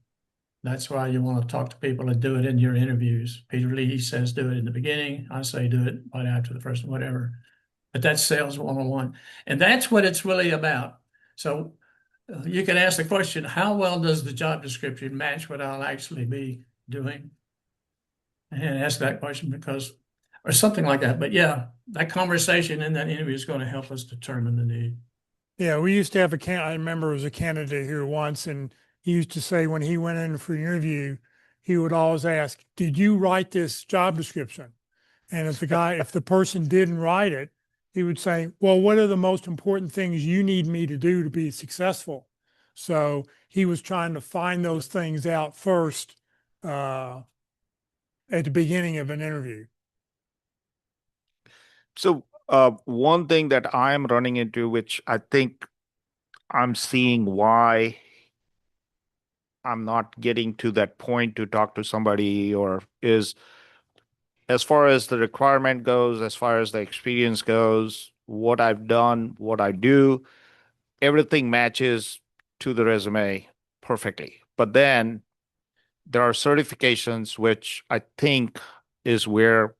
That's why you want to talk to people and do it in your interviews. Peter Lee says do it in the beginning. I say do it right after the first, whatever. But that's sales 101. And that's what it's really about. So you can ask the question, how well does the job description match what I'll actually be doing? And ask that question or something like that. But yeah, that conversation in that interview is going to help us determine the need. Yeah, we used to have I remember it was a candidate here once, and he used to say when he went in for an interview, he would always ask, "Did you write this job description?" And if the person didn't write it, he would say, "Well, what are the most important things you need me to do to be successful?" So he was trying to find those things out first at the beginning of an interview. So one thing that I'm running into, which I think I'm seeing why I'm not getting to that point to talk to somebody, or is as far as the requirement goes, as far as the experience goes, what I've done, what I do, everything matches to the resume perfectly. But then there are certifications, which I think is where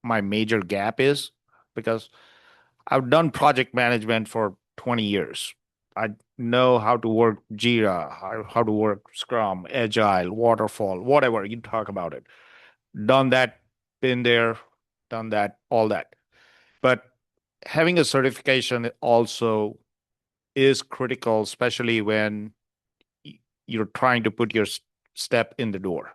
my major gap is, because I've done project management for 20 years. I know how to work Jira, how to work Scrum, Agile, Waterfall, whatever you talk about it. Done that, been there, done that, all that. But having a certification also is critical, especially when you're trying to put your step in the door.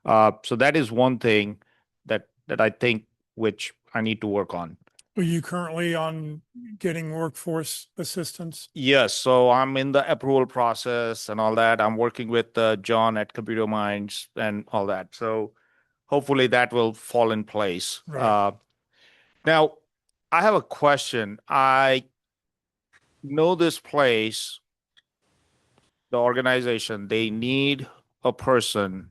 So that is one thing that I think which I need to work on. Are you currently on getting workforce assistance? Yes, so I'm in the approval process and all that. I'm working with John at Computer Minds and all that. So hopefully that will fall in place. Right. Now, I have a question. I know this place, the organization, they need a person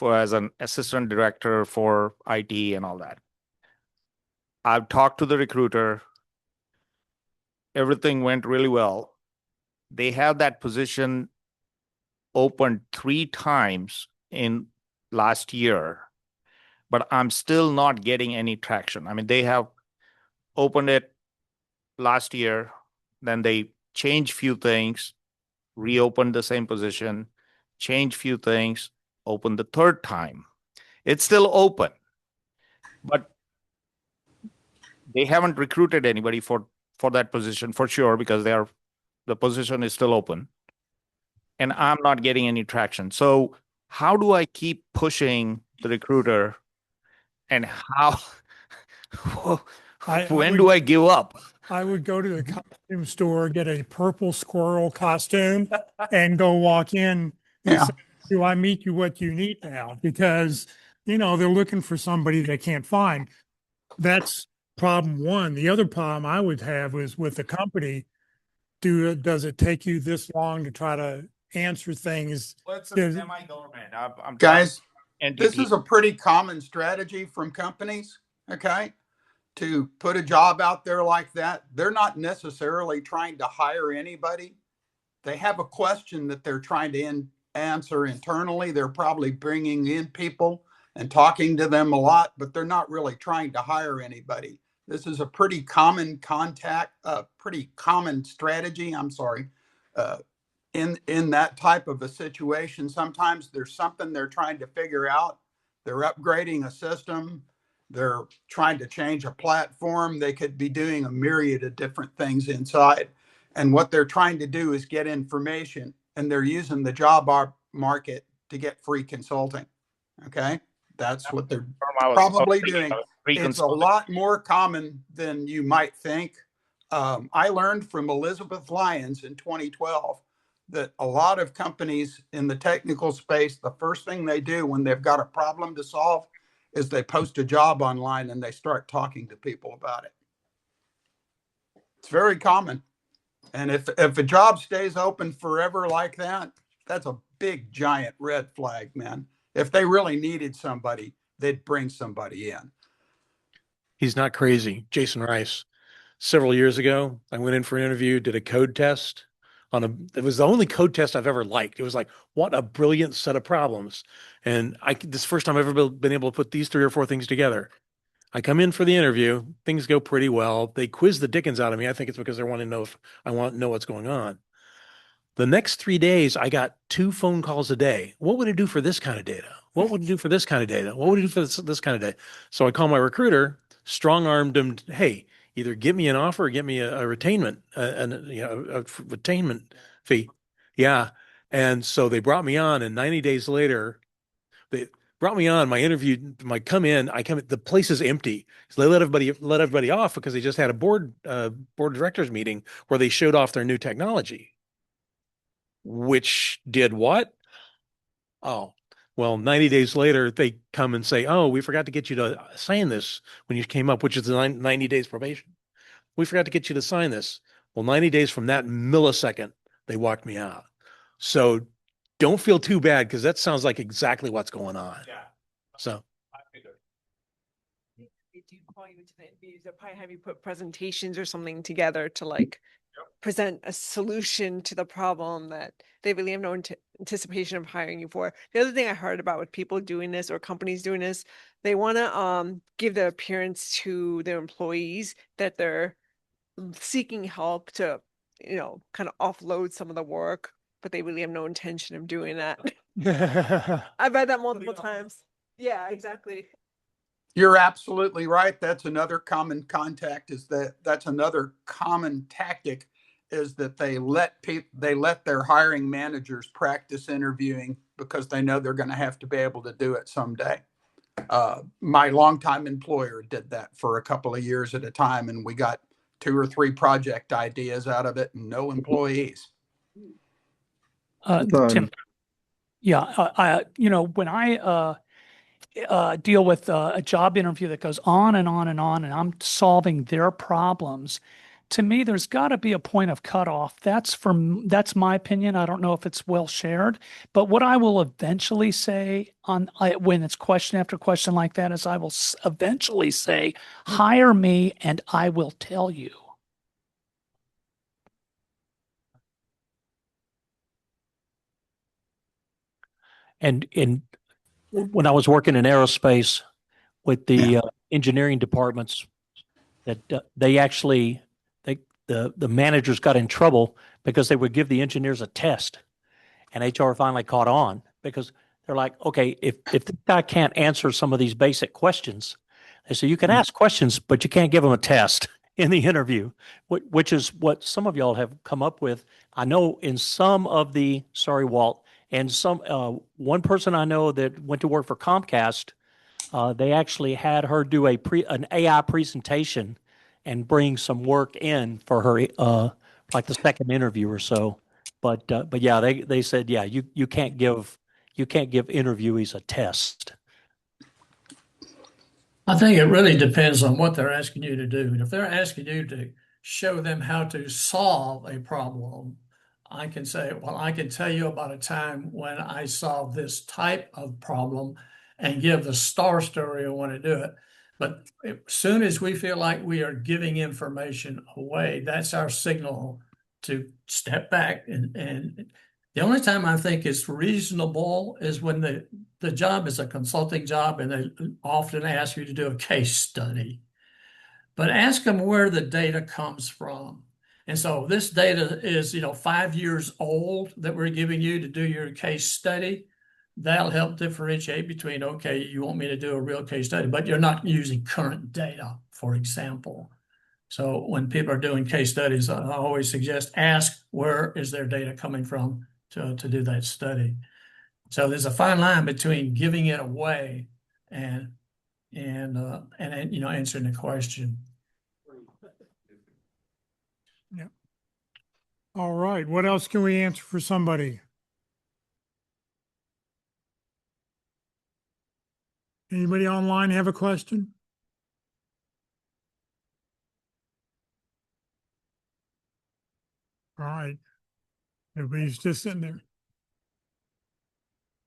as an assistant director for IT and all that. I've talked to the recruiter. Everything went really well. They have that position opened 3 times in last year, but I'm still not getting any traction. I mean, they have opened it last year, then they change few things, reopen the same position, change few things, open the third time. It's still open, but they haven't recruited anybody for that position for sure, because the position is still open, and I'm not getting any traction. So how do I keep pushing the recruiter, and how when do I give up? I would go to the costume store, get a purple squirrel costume and go walk in and Yeah. say, do I meet you what you need now? Because, they're looking for somebody they can't find. That's problem one. The other problem I would have is with the company, does it take you this long to try to answer things? Well, it's a There's- semi-government. I'm Guys, entity. this is a pretty common strategy from companies, okay? To put a job out there like that. They're not necessarily trying to hire anybody. They have a question that they're trying to answer internally. They're probably bringing in people and talking to them a lot, but they're not really trying to hire anybody. This is a pretty common pretty common strategy. I'm sorry. In that type of a situation, sometimes there's something they're trying to figure out. They're upgrading a system. They're trying to change a platform. They could be doing a myriad of different things inside. And what they're trying to do is get information, and they're using the job market to get free consulting. Okay. That's what they're probably doing. It's a lot more common than you might think. I learned from Elizabeth Lyons in 2012 that a lot of companies in the technical space, the first thing they do when they've got a problem to solve is they post a job online and they start talking to people about it. It's very common. And if a job stays open forever like that, that's a big, giant red flag, man. If they really needed somebody, they'd bring somebody in. He's not crazy. Jason Rice. Several years ago, I went in for an interview, did a code test it was the only code test I've ever liked. It was like, what a brilliant set of problems. And this first time I've ever been able to put these 3 or 4 things together. I come in for the interview, things go pretty well. They quiz the dickens out of me. I think it's because they want to know if I want to know what's going on. The next 3 days, I got 2 phone calls a day. What would it do for this kind of data? What would it do for this kind of data? What would it do for this kind of data? So I call my recruiter, strong-armed him. Hey, either get me an offer or get me a retainment, a retainment fee. Yeah. And so they brought me on, and 90 days later, they brought me on. My interview, the place is empty. So they let everybody off because they just had a board of directors meeting where they showed off their new technology. Which did what? Oh, well, 90 days later, they come and say, oh, we forgot to get you to sign this when you came up, which is the 90 days probation. We forgot to get you to sign this. Well, 90 days from that millisecond, they walked me out. So don't feel too bad, because that sounds like exactly what's going on. Yeah. So They do call you into the interviews. They'll probably have you put presentations or something together to present a solution to the problem that they really have no anticipation of hiring you for. The other thing I heard about with people doing this or companies doing this, they want to give the appearance to their employees that they're seeking help to, kind of offload some of the work, but they really have no intention of doing that. I've read that multiple times. Yeah, exactly. You're absolutely right. That's another common contact that's another common tactic is that they let their hiring managers practice interviewing because they know they're going to have to be able to do it someday. My longtime employer did that for a couple of years at a time, and we got 2 or 3 project ideas out of it and no employees. Tim, yeah, when I deal with a job interview that goes on and on and on, and I'm solving their problems, to me, there's got to be a point of cutoff. That's my opinion. I don't know if it's well shared, but what I will eventually say when it's question after question like that is I will eventually say, hire me and I will tell you. And when I was working in aerospace with the engineering departments, that they the managers got in trouble because they would give the engineers a test, and HR finally caught on because they're like, okay, if this guy can't answer some of these basic questions, they say you can ask questions, but you can't give them a test in the interview, which is what some of y'all have come up with. I know in some of the, sorry, Walt, and some one person I know that went to work for Comcast, they actually had her do an AI presentation and bring some work in for her, like the second interview or so. But yeah, they said, yeah, you can't give interviewees a test. I think it really depends on what they're asking you to do. And if they're asking you to show them how to solve a problem, I can say, well, I can tell you about a time when I solved this type of problem and give the star story of when I do it. But as soon as we feel like we are giving information away, that's our signal to step back. And the only time I think it's reasonable is when the job is a consulting job and they often ask you to do a case study. But ask them where the data comes from. And so this data is, 5 years old that we're giving you to do your case study. That'll help differentiate between, okay, you want me to do a real case study, but you're not using current data, for example. So when people are doing case studies, I always suggest ask where is their data coming from to do that study. So there's a fine line between giving it away and answering the question. Yeah. All right. What else can we answer for somebody? Anybody online have a question? All right. Everybody's just sitting there.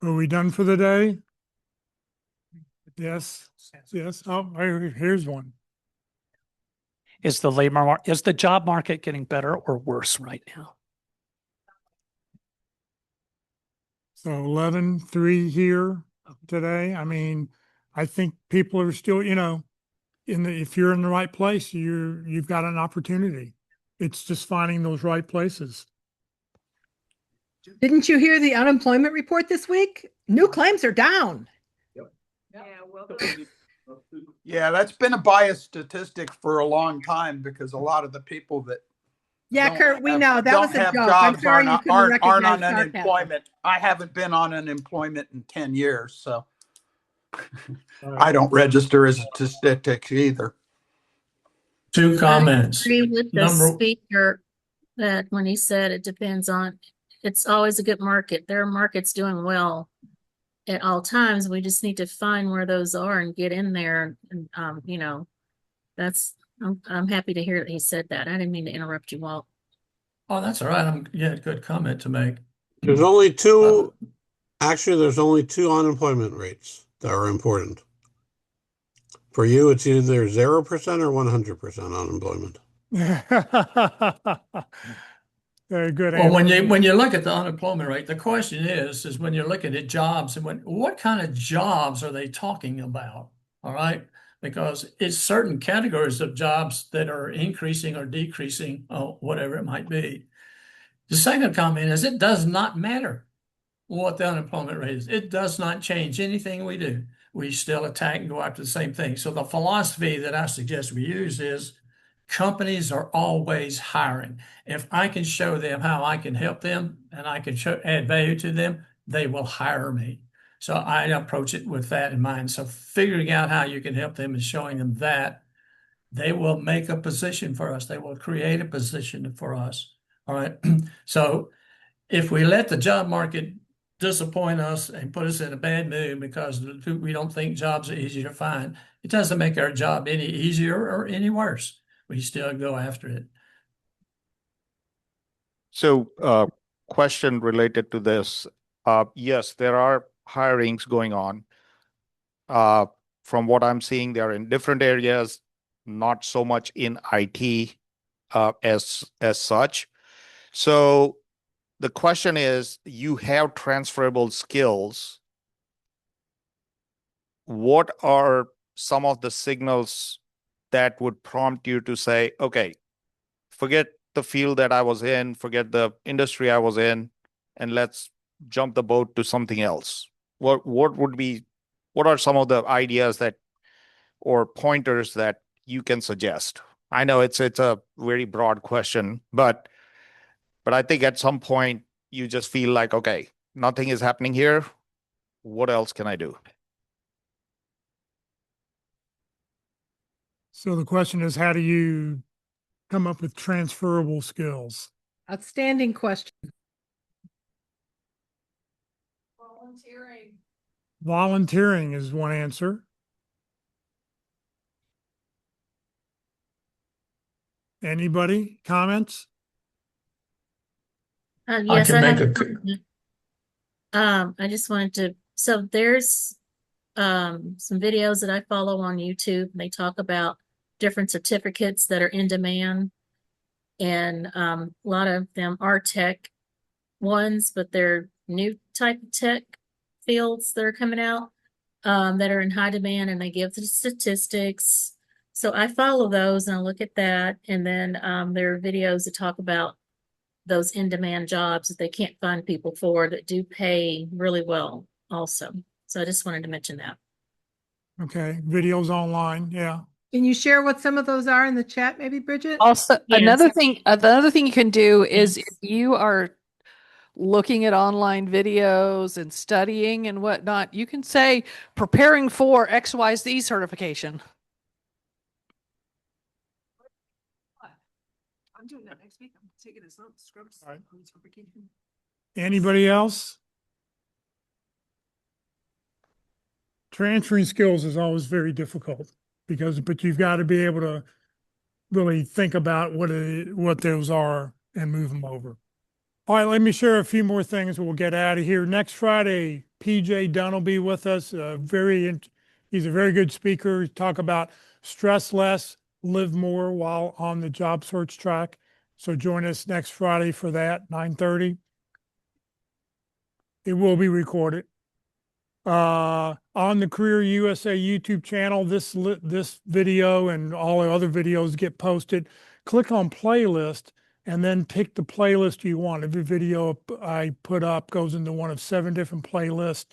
Are we done for the day? Yes. Yes. Oh, here's one. Is the job market getting better or worse right now? So 11-3 here today. I mean, I think people are still, if you're in the right place, you've got an opportunity. It's just finding those right places. Didn't you hear the unemployment report this week? New claims are down. Yeah, that's been a biased statistic for a long time because a lot of the people that Kurt, we know that was a joke. I'm jobs sorry you couldn't aren't recognize on sarcasm. unemployment. I haven't been on unemployment in 10 years, so I don't register as a statistic either. Two comments. I agree with the speaker that when he said it depends on, it's always a good market. There are markets doing well at all times. We just need to find where those are and get in there. And, I'm happy to hear that he said that. I didn't mean to interrupt you, Walt. Oh, that's all right. Good comment to make. There's only two, actually, there's only two unemployment rates that are important. For you, it's either 0% or 100% unemployment. Very good. Well, when you look at the unemployment rate, the question is when you're looking at jobs and what kind of jobs are they talking about? All right, because it's certain categories of jobs that are increasing or decreasing, or whatever it might be. The second comment is it does not matter what the unemployment rate is. It does not change anything we do. We still attack and go after the same thing. So the philosophy that I suggest we use is companies are always hiring. If I can show them how I can help them and I can add value to them, they will hire me. So I approach it with that in mind. So figuring out how you can help them and showing them that, they will make a position for us. They will create a position for us. All right. So if we let the job market disappoint us and put us in a bad mood because we don't think jobs are easy to find, it doesn't make our job any easier or any worse. We still go after it. So, question related to this. Yes, there are hirings going on. From what I'm seeing, they're in different areas, not so much in IT as such. So the question is, you have transferable skills. What are some of the signals that would prompt you to say, okay, forget the field that I was in, forget the industry I was in, and let's jump the boat to something else? What are some of the ideas that or pointers that you can suggest? I know it's a very broad question, but I think at some point you just feel like, okay, nothing is happening here. What else can I do? So the question is, how do you come up with transferable skills? Outstanding question. Volunteering. Volunteering is one answer. Anybody? Comments? Yes, can I make have. a I just wanted to. So there's some videos that I follow on YouTube. And they talk about different certificates that are in demand, and a lot of them are tech ones, but they're new type of tech fields that are coming out that are in high demand, and they give the statistics. So I follow those and I look at that, and then there are videos that talk about those in-demand jobs that they can't find people for that do pay really well also. So I just wanted to mention that. Okay, videos online, yeah. Can you share what some of those are in the chat, maybe, Bridget? Also, Yes. another thing you can do is Yes. if you are looking at online videos and studying and whatnot, you can say preparing for XYZ certification. I'm doing that next week. I'm taking a scrubs certification. Anybody else? Transferring skills is always very difficult but you've got to be able to really think about what those are and move them over. All right, let me share a few more things. We'll get out of here. Next Friday, PJ Dunn will be with us. He's a very good speaker. Talk about stress less, live more while on the job search track. So join us next Friday for that, 9:30. It will be recorded. On the Career USA YouTube channel, this video and all the other videos get posted. Click on playlist and then pick the playlist you want. Every video I put up goes into one of 7 different playlists.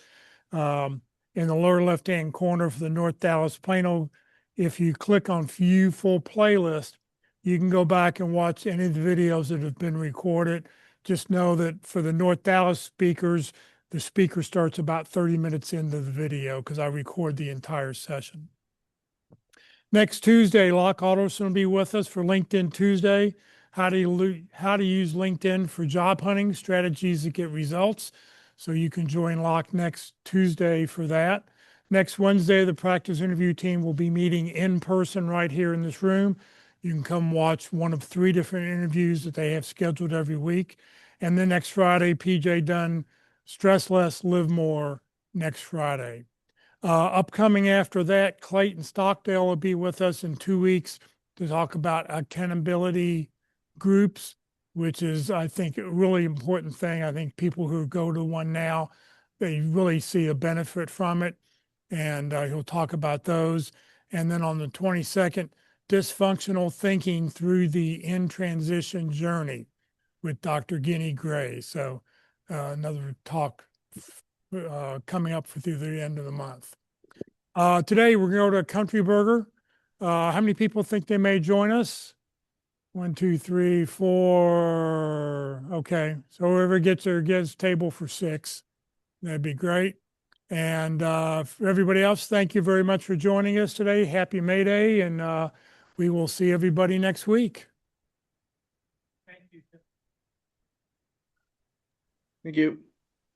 In the lower left-hand corner for the North Dallas Plano, if you click on View Full Playlist, you can go back and watch any of the videos that have been recorded. Just know that for the North Dallas speakers, the speaker starts about 30 minutes into the video because I record the entire session. Next Tuesday, Locke Alderson will be with us for LinkedIn Tuesday. How to use LinkedIn for job hunting, strategies to get results. So you can join Locke next Tuesday for that. Next Wednesday, the practice interview team will be meeting in person right here in this room. You can come watch one of 3 different interviews that they have scheduled every week. And then next Friday, PJ Dunn, Stress Less, Live More, next Friday. Upcoming after that, Clayton Stockdale will be with us in 2 weeks to talk about accountability groups, which is, I think, a really important thing. I think people who go to one now, they really see a benefit from it. And he'll talk about those. And then on the 22nd, dysfunctional thinking through the in transition journey with Dr. Guinea Gray. So another talk coming up through the end of the month. Today we're going to go to Country Burger. How many people think they may join us? 1, 2, 3, 4. Okay, so whoever gets there gets table for 6. That'd be great. And for everybody else, thank you very much for joining us today. Happy May Day, and we will see everybody next week. Thank you.